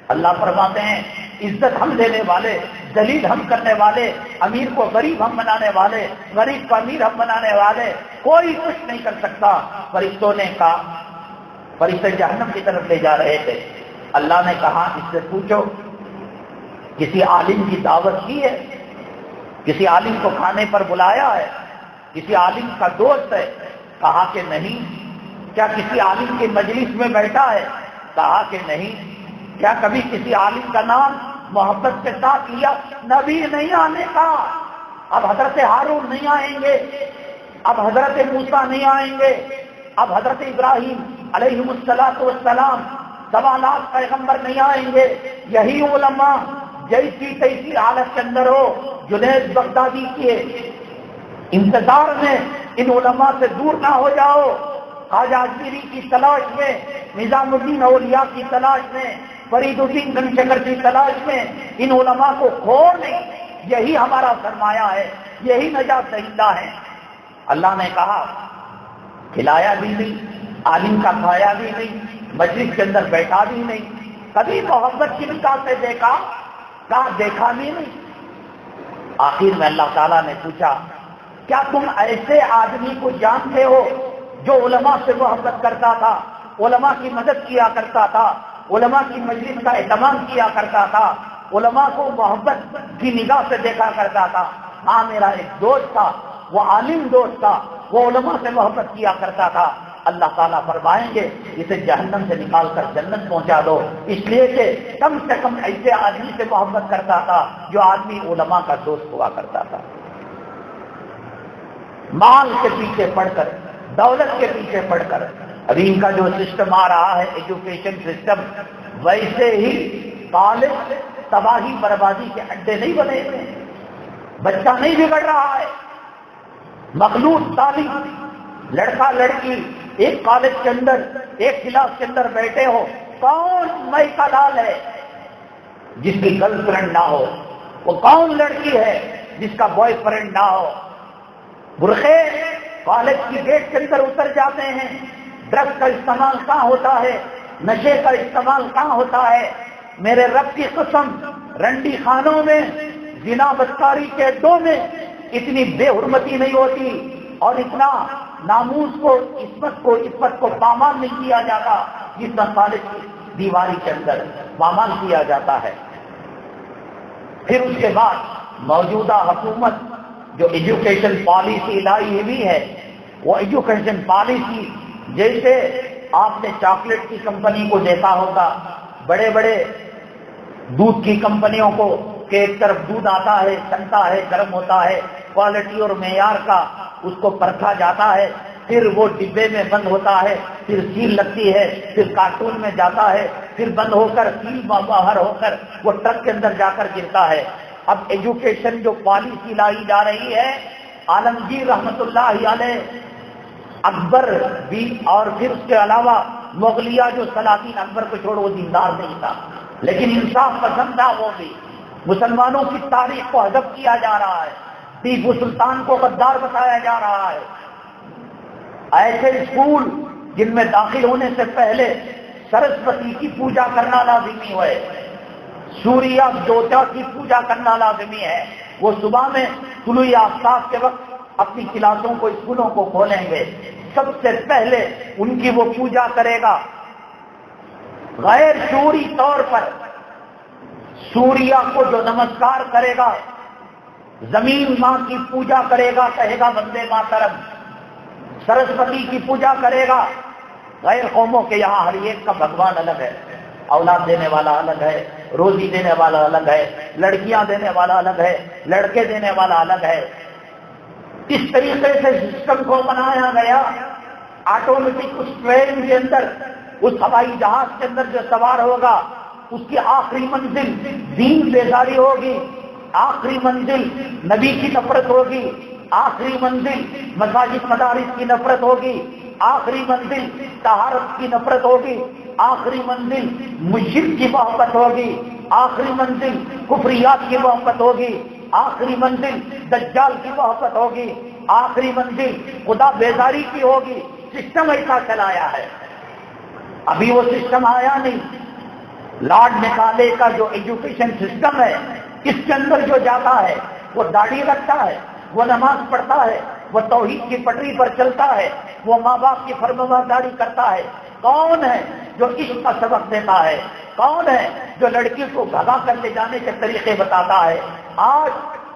اللہ فرماتے ہیں عزت ہم دینے والے، ذلیل ہم کرنے والے، امیر کو غریب ہم بنانے والے، غریب کو امیر ہم بنانے والے، کوئی کچھ نہیں کر سکتا۔ فرشتوں نے کہا، فرشتے جہنم کی طرف لے جا رہے تھے، اللہ نے کہا اس سے پوچھو کسی عالم کی دعوت کی ہے؟ کسی عالم کو کھانے پر بلایا ہے؟ کسی عالم کا دوست ہے؟ کہا کہ نہیں۔ کیا کسی عالم کی مجلس میں بیٹھا ہے؟ کہا کہ نہیں۔ کیا کبھی کسی عالم کا نام محبت کے ساتھ لیا؟ نبی نہیں آنے کا۔ اب حضرت ہارون نہیں آئیں گے، اب حضرت موسیٰ نہیں آئیں گے، اب حضرت ابراہیم علیہ السلام 7 پیغمبر نہیں آئیں گے۔ یہی علماء جیسی تیسی حالت کے اندر ہو، جنید بغدادی کے انتظار میں ان علماء سے دور نہ ہو جاؤ۔ خواجہ اجمیری کی تلاش میں، نظام الدین اولیاء کی تلاش میں، فرید الدین گنشکر کی تلاش میں ان علماء کو کھو نہیں۔ یہی ہمارا سرمایہ ہے، یہی نجات دہندہ ہے۔ اللہ نے کہا کھلایا بھی نہیں، عالم کا کھایا بھی نہیں، مجلس کے اندر بیٹھا بھی نہیں، کبھی محبت کی نگاہ سے دیکھا؟ کہا دیکھا بھی نہیں۔ آخر میں اللہ تعالیٰ نے پوچھا کیا تم ایسے آدمی کو جانتے ہو جو علماء سے محبت کرتا تھا، علماء کی مدد کیا کرتا تھا، علماء کی مجلس کا اہتمام کیا کرتا تھا، علماء کو محبت کی نگاہ سے دیکھا کرتا تھا؟ ہاں میرا ایک دوست تھا، وہ عالم دوست تھا، وہ علماء سے محبت کیا کرتا تھا۔ اللہ تعالیٰ فرمائیں گے اسے جہنم سے نکال کر جنت پہنچا دو، اس لیے کہ کم سے کم ایسے آدمی سے محبت کرتا تھا جو آدمی علماء کا دوست ہوا کرتا تھا۔ مال کے پیچھے پڑھ کر، دولت کے پیچھے پڑھ کر، ابھی ان کا جو سسٹم آ رہا ہے ایجوکیشن سسٹم، ویسے ہی کالج تباہی بربادی کے اڈے نہیں بنے ہوئے، بچہ نہیں بگڑ رہا ہے، مخلوط تعلیم، لڑکا لڑکی ایک کالج کے اندر ایک کلاس کے اندر بیٹھے ہو، کون مئی کا لال ہے جس کی گرل فرینڈ نہ ہو؟ وہ کون لڑکی ہے جس کا بوائے فرینڈ نہ ہو؟ برقعے کالج کی گیٹ کے اندر اتر جاتے ہیں، ڈرگ کا استعمال کہاں ہوتا ہے، نشے کا استعمال کہاں ہوتا ہے؟ میرے رب کی قسم، رنڈی خانوں میں، زنا بدکاری کے اڈوں میں اتنی بے حرمتی نہیں ہوتی اور اتنا ناموس کو، عفت کو پامال نہیں کیا جاتا جتنا کالج کی دیواری کے اندر پامال کیا جاتا ہے۔ پھر اس کے بعد موجودہ حکومت جو ایجوکیشن پالیسی لائی ہوئی ہے، وہ ایجوکیشن پالیسی جیسے آپ نے چاکلیٹ کی کمپنی کو دیکھا ہوگا، بڑے بڑے دودھ کی کمپنیوں کو کہ ایک طرف دودھ آتا ہے، ٹھنڈا ہے، گرم ہوتا ہے، کوالٹی اور معیار کا اس کو پرکھا جاتا ہے، پھر وہ ڈبے میں بند ہوتا ہے، پھر سیل لگتی ہے، پھر کارٹون میں جاتا ہے، پھر بند ہو کر سیل باہر ہو کر وہ ٹرک کے اندر جا کر گرتا ہے۔ اب ایجوکیشن جو پالیسی لائی جا رہی ہے، عالمگیر رحمت اللہ علیہ، اکبر بھی، اور پھر اس کے علاوہ مغلیہ جو سلاطین، اکبر کو چھوڑ وہ دیندار نہیں تھا لیکن انصاف پسند تھا، وہ بھی مسلمانوں کی تاریخ کو حذف کیا جا رہا ہے، ٹیپو سلطان کو غدار بتایا جا رہا ہے۔ ایسے اسکول جن میں داخل ہونے سے پہلے سرسوتی کی پوجا کرنا لازمی ہے، سوریہ دیوتا کی پوجا کرنا لازمی ہے، وہ صبح میں طلوع آفتاب کے وقت اپنی کلاسوں کو، اسکولوں کو کھولیں گے، سب سے پہلے ان کی وہ پوجا کرے گا، غیر شعوری طور پر سوریہ کو جو نمسکار کرے گا، زمین ماں کی پوجا کرے گا، کہے گا وندے ماترم، سرسوتی کی پوجا کرے گا۔ غیر قوموں کے یہاں ہر ایک کا بھگوان الگ ہے، اولاد دینے والا الگ ہے، روزی دینے والا الگ ہے، لڑکیاں دینے والا الگ ہے، لڑکے دینے والا الگ ہے۔ اس طریقے سے سسٹم کو بنایا گیا۔ آٹومیٹک اس ٹرین کے اندر، اس ہوائی جہاز کے اندر جو سوار ہوگا، اس کی آخری منزل دین بیداری ہوگی، آخری منزل نبی کی نفرت ہوگی، آخری منزل مساجد مدارس کی نفرت ہوگی، آخری منزل طہارت کی نفرت ہوگی، آخری منزل مشرک کی محبت ہوگی، آخری منزل کفریات کی محبت ہوگی، آخری منزل دجال کی محبت ہوگی، آخری منزل خدا بیزاری کی ہوگی۔ سسٹم ایسا چلایا ہے۔ ابھی وہ سسٹم آیا نہیں۔ لارڈ میکالے کا جو ایجوکیشن سسٹم ہے، اس کے اندر جو جاتا ہے وہ داڑھی رکھتا ہے، وہ نماز پڑھتا ہے، وہ توحید کی پٹری پر چلتا ہے، وہ ماں باپ کی فرمانبرداری کرتا ہے۔ کون ہے جو عشق کا سبق دیتا ہے؟ کون ہے جو لڑکی کو بھگا کر لے جانے کے طریقے بتاتا ہے؟ آج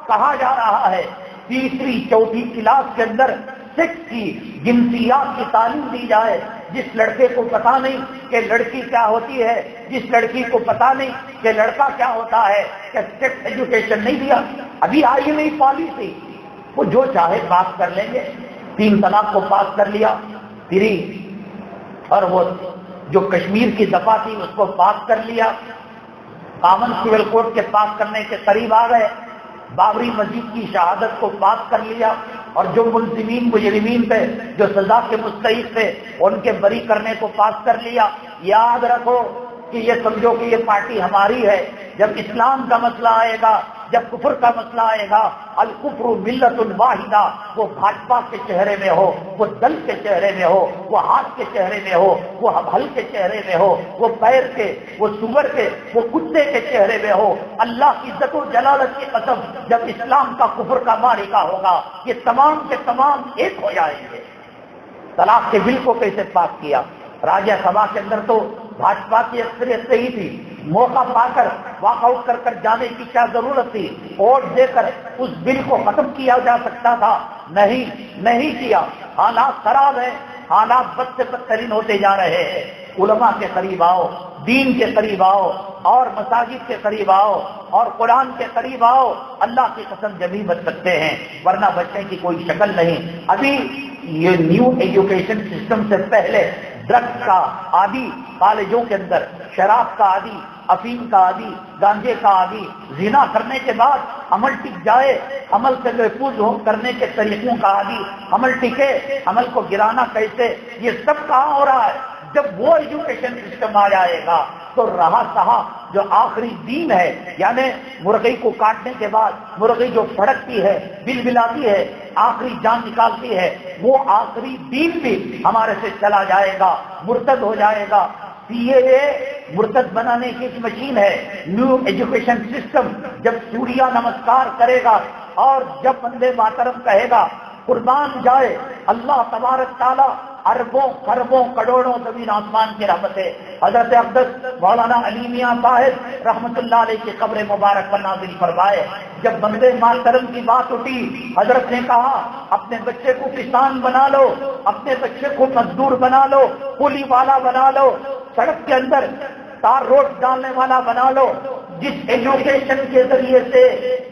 کہا جا رہا ہے تیسری چوتھی کلاس کے اندر سیکس کی، جنسیات کی تعلیم دی جائے. جس لڑکے کو پتا نہیں کہ لڑکی کیا ہوتی ہے، جس لڑکی کو پتا نہیں کہ لڑکا کیا ہوتا ہے، کہ سیکس ایجوکیشن نہیں دیا. ابھی آئی نہیں پالیسی، وہ جو چاہے پاس کر لیں گے. 3 طلاق کو پاس کر لیا، 3 اور وہ جو کشمیر کی دفعہ تھی اس کو پاس کر لیا. کامن سول کوڈ کے پاس کرنے کے قریب آ گئے. بابری مسجد کی شہادت کو پاس کر لیا، اور جو ملزمین مجرمین تھے، جو سزا کے مستحق تھے، ان کے بری کرنے کو پاس کر لیا. یاد رکھو کہ یہ سمجھو کہ یہ پارٹی ہماری ہے. جب اسلام کا مسئلہ آئے گا، جب کفر کا مسئلہ آئے گا، الکفر ملت واحدہ، وہ بھاجپا کے چہرے میں ہو، وہ دل کے چہرے میں ہو، وہ ہاتھ کے چہرے میں ہو، وہ ہل کے چہرے میں ہو، وہ پیر کے، وہ سور کے، وہ کتے کے چہرے میں ہو، اللہ کی عزت و جلالت کی قسم، جب اسلام کا کفر کا معرکہ ہوگا، یہ تمام کے تمام ایک ہو جائیں گے. طلاق کے بل کو کیسے پاس کیا؟ راجیہ سبھا کے اندر تو بھاجپا کی اکثریت صحیح تھی. موقع پا کر واک آؤٹ کر جانے کی کیا ضرورت تھی؟ ووٹ دے کر اس بل کو ختم کیا جا سکتا تھا. نہیں کیا. حالات خراب ہیں، حالات بد سے بدترین ہوتے جا رہے ہیں. علماء کے قریب آؤ، دین کے قریب آؤ، اور مساجد کے قریب آؤ، اور قرآن کے قریب آؤ. اللہ کی قسم جبھی بچ سکتے ہیں، ورنہ بچنے کی کوئی شکل نہیں. ابھی یہ نیو ایجوکیشن سسٹم سے پہلے ڈرگس کا عادی کالجوں کے اندر، شراب کا عادی، افیم کا عادی، گانجے کا عادی، زنا کرنے کے بعد عمل ٹک جائے، عمل سے محفوظ ہو کرنے کے طریقوں کا عادی، عمل ٹکے، عمل کو گرانا کیسے، یہ سب کہاں ہو رہا ہے؟ جب وہ ایجوکیشن سسٹم آ جائے گا تو رہا سہا جو آخری دین ہے، یعنی مرغی کو کاٹنے کے بعد مرغی جو پھڑکتی ہے، بلبلاتی ہے، آخری جان نکالتی ہے، وہ آخری دین بھی ہمارے سے چلا جائے گا، مرتد ہو جائے گا. CAA مرتد بنانے کی ایک مشین ہے. نیو ایجوکیشن سسٹم جب سوریہ نمسکار کرے گا اور جب وندے ماترم کہے گا، قربان جائے اللہ تبارک تعالیٰ اربوں خربوں کروڑوں زمین آسمان کی رحمت ہے. حضرت اقدس مولانا علی میاں صاحب رحمت اللہ علیہ کی قبر مبارک پر نازل فرمائے. جب وندے ماترم کی بات اٹھی، حضرت نے کہا اپنے بچے کو کسان بنا لو، اپنے بچے کو مزدور بنا لو، کولی والا بنا لو، سڑک کے اندر تار روڈ ڈالنے والا بنا لو. جس ایجوکیشن کے ذریعے سے،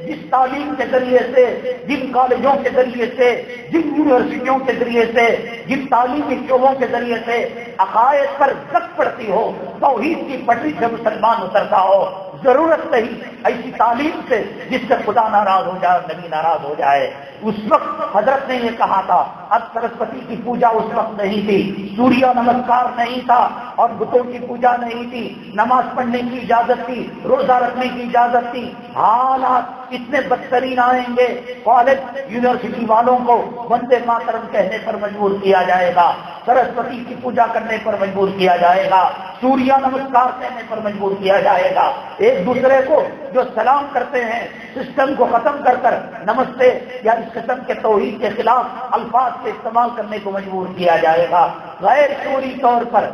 جس تعلیم کے ذریعے سے، جن کالجوں کے ذریعے سے، جن یونیورسٹیوں کے ذریعے سے، جن تعلیمی شعبوں کے ذریعے سے عقائد پر زد پڑتی ہو، توحید کی پٹری سے مسلمان اترتا ہو. ضرورت نہیں ایسی تعلیم سے جس سے خدا ناراض ہو جائے، نبی ناراض ہو جائے. اس وقت حضرت نے یہ کہا تھا. اب سرسوتی کی پوجا اس وقت نہیں تھی، سوریہ نمسکار نہیں تھا، اور بتوں کی پوجا نہیں تھی. نماز پڑھنے کی اجازت تھی، روزہ رکھنے کی اجازت تھی. حالات اتنے بدترین آئیں گے، کالج یونیورسٹی والوں کو وندے ماترم کہنے پر مجبور کیا جائے گا، سرسوتی کی پوجا کرنے پر مجبور کیا جائے گا، سوریہ نمسکار کہنے پر مجبور کیا جائے گا. ایک دوسرے کو جو سلام کرتے ہیں سسٹم کو ختم کر نمستے یا اس قسم کے توحید کے خلاف الفاظ کے استعمال کرنے کو مجبور کیا جائے گا. غیر شعوری طور پر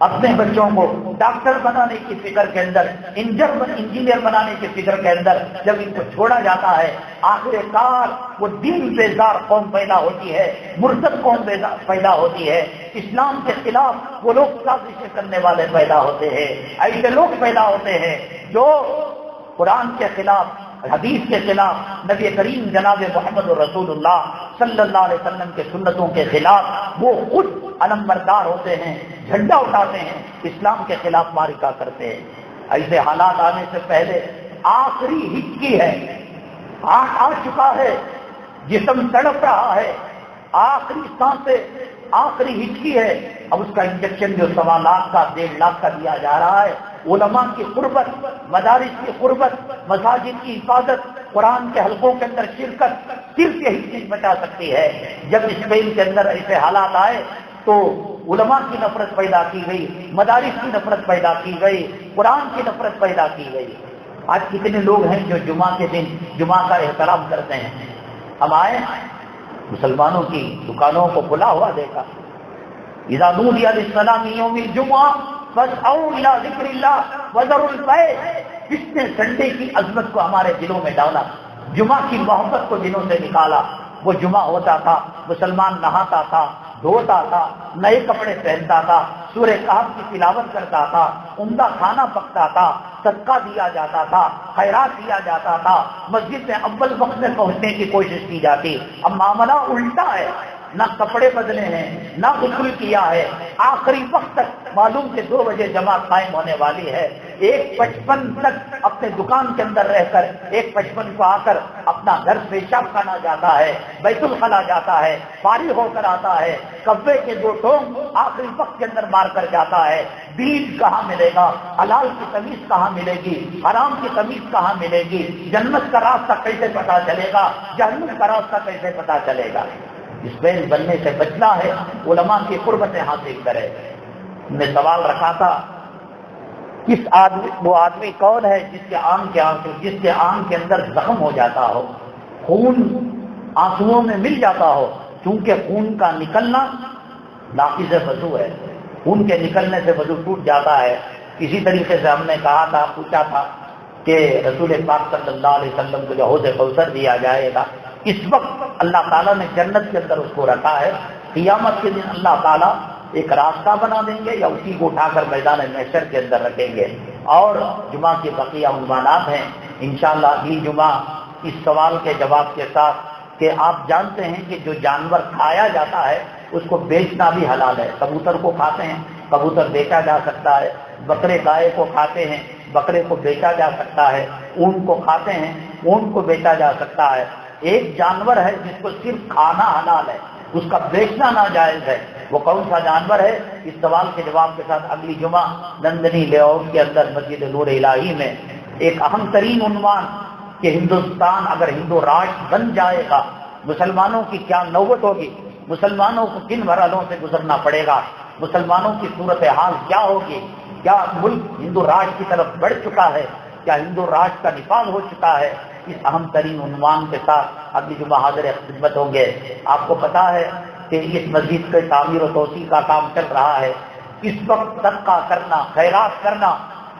اپنے بچوں کو ڈاکٹر بنانے کی فکر کے اندر، انجینئر بنانے کی فکر کے اندر جب ان کو چھوڑا جاتا ہے، آخر کار وہ دین بیزار قوم پیدا ہوتی ہے، مرتد قوم پیدا ہوتی ہے. اسلام کے خلاف وہ لوگ سازشیں کرنے والے پیدا ہوتے ہیں. ایسے لوگ پیدا ہوتے ہیں جو قرآن کے خلاف، حدیث کے خلاف، نبی کریم جناب محمد رسول اللہ صلی اللہ علیہ وسلم کے سنتوں کے خلاف وہ خود علم بردار ہوتے ہیں، جھنڈا اٹھاتے ہیں، اسلام کے خلاف معرکہ کرتے ہیں. ایسے حالات آنے سے پہلے آخری ہچکی ہے، آ چکا ہے، جسم تڑپ رہا ہے، آخری سانسیں، آخری ہچکی ہے. اب اس کا انجیکشن جو 1.25 لاکھ کا 1.5 لاکھ کا دیا جا رہا ہے. علماء کی قربت، مدارس کی قربت، مساجد کی حفاظت، قرآن کے حلقوں کے اندر شرکت، صرف یہی چیز بچا سکتی ہے. جب اسپین کے اندر ایسے حالات آئے تو علماء کی نفرت پیدا کی گئی، مدارس کی نفرت پیدا کی گئی، قرآن کی نفرت پیدا کی گئی. آج کتنے لوگ ہیں جو جمعہ کے دن جمعہ کا احترام کرتے ہیں؟ ہم آئے مسلمانوں کی دکانوں کو کھلا ہوا دیکھا. اذا نودی للصلاۃ من یوم الجمعہ فاسعوا الی ذکر اللہ وذروا البیع، جس نے سنڈے کی عظمت کو ہمارے دلوں میں ڈالا، جمعہ کی محبت کو دلوں سے نکالا. وہ جمعہ ہوتا تھا، مسلمان نہاتا تھا، دھوتا تھا، نئے کپڑے پہنتا تھا، سورہ کہف کی تلاوت کرتا تھا، عمدہ کھانا پکتا تھا، صدقہ دیا جاتا تھا، خیرات دیا جاتا تھا، مسجد میں اول وقت میں پہنچنے کی کوشش کی جاتی. اب معاملہ الٹا ہے، نہ کپڑے بدلے ہیں، نہ غسل کیا ہے، آخری وقت تک معلوم کہ 2 بجے جماعت قائم ہونے والی ہے. 1:55 تک اپنے دکان کے اندر رہ کر 1:55 کو آ کر اپنا گھر پیشاب کھانا جاتا ہے، بیت الخلا جاتا ہے، فارغ ہو کر آتا ہے، کبے کے 2 ٹونگ آخری وقت کے اندر مار کر جاتا ہے. دین کہاں ملے گا؟ حلال کی تمیز کہاں ملے گی؟ حرام کی تمیز کہاں ملے گی؟ جنت کا راستہ کیسے پتا چلے گا؟ جہنم کا راستہ کیسے پتا چلے گا؟ اس بین بننے سے بچنا ہے، علماء کی قربتیں حاصل کرے. ہم نے سوال رکھا تھا، وہ آدمی کون ہے جس کے آنکھ کے اندر زخم ہو جاتا ہو، خون آنسوؤں میں مل جاتا ہو، کیونکہ خون کا نکلنا ناقض وضو ہے، خون کے نکلنے سے وضو ٹوٹ جاتا ہے. اسی طریقے سے ہم نے کہا تھا، پوچھا تھا کہ رسول پاک صلی اللہ علیہ وسلم کو جو حوض کوثر دیا جائے گا، اس وقت اللہ تعالیٰ نے جنت کے اندر اس کو رکھا ہے. قیامت کے دن اللہ تعالیٰ ایک راستہ بنا دیں گے یا اسی کو اٹھا کر میدان محشر کے اندر رکھیں گے. اور جمعہ کے بقیہ عنوانات ہیں انشاءاللہ اگلی جمعہ اس سوال کے جواب کے ساتھ کہ آپ جانتے ہیں کہ جو جانور کھایا جاتا ہے اس کو بیچنا بھی حلال ہے. کبوتر کو کھاتے ہیں، کبوتر بیچا جا سکتا ہے. بکرے گائے کو کھاتے ہیں، بکرے کو بیچا جا سکتا ہے. اونٹ کو کھاتے ہیں، اونٹ کو بیچا جا سکتا ہے. ایک جانور ہے جس کو صرف کھانا حلال ہے، اس کا بیچنا ناجائز ہے. وہ کون سا جانور ہے؟ اس سوال کے جواب کے ساتھ اگلی جمعہ نندنی لے آؤٹ کے اندر مسجد نور الہی میں ایک اہم ترین عنوان کہ ہندوستان اگر ہندو راشٹر بن جائے گا مسلمانوں کی کیا نوبت ہوگی، مسلمانوں کو کن مرحلوں سے گزرنا پڑے گا، مسلمانوں کی صورتحال کیا ہوگی، کیا ملک ہندو راشٹر کی طرف بڑھ چکا ہے، کیا ہندو راشٹر کا نفاذ ہو چکا ہے. اس اہم ترین عنوان کے ساتھ اگلی جمعہ حاضر خدمت ہوں گے. آپ کو پتا ہے کہ اس مسجد کے تعمیر و توسیع کا کام چل رہا ہے. اس وقت صدقہ کرنا، خیرات کرنا،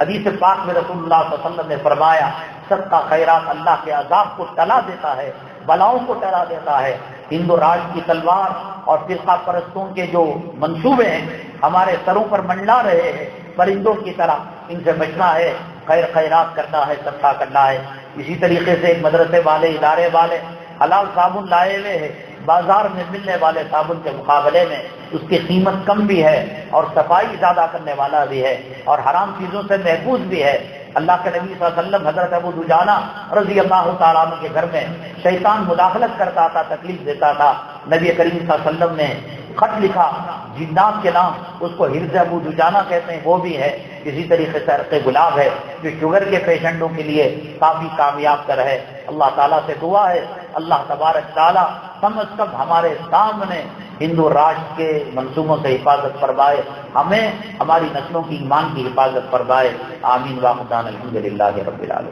حدیث پاک میں رسول اللہ صلی اللہ علیہ وسلم نے فرمایا صدقہ خیرات اللہ کے عذاب کو ٹلا دیتا ہے، بلاؤں کو ٹلا دیتا ہے. ہندو راج کی تلوار اور فرقہ پرستوں کے جو منصوبے ہیں ہمارے سروں پر منڈلا رہے ہیں پرندوں کی طرح، ان سے بچنا ہے، خیرات کرنا ہے، صدقہ کرنا ہے. اسی طریقے سے مدرسے والے، ادارے والے حلال صابن لائے ہوئے ہیں، بازار میں ملنے والے صابن کے مقابلے میں اس کی قیمت کم بھی ہے اور صفائی زیادہ کرنے والا بھی ہے اور حرام چیزوں سے محفوظ بھی ہے. اللہ کے نبی صلی اللہ علیہ وسلم حضرت ابو دجانہ رضی اللہ تعالیٰ عنہ کے گھر میں شیطان مداخلت کرتا تھا، تکلیف دیتا تھا. نبی کریم صلی اللہ علیہ وسلم نے خط لکھا، جنات کے نام اس کو حرز ابو دجانہ کہتے ہیں، وہ بھی ہے. اسی طریقے سے عرق گلاب ہے جو شوگر کے پیشنٹوں کے لیے کافی کامیاب تر ہے. اللہ تعالیٰ سے دعا ہے اللہ تبارک تعالیٰ کم از کم ہمارے سامنے ہندو راشٹر کے منصوبوں سے حفاظت فرمائے، ہمیں ہماری نسلوں کی ایمان کی حفاظت فرمائے. آمین. واخر دعوانا الحمدللہ رب العالمین.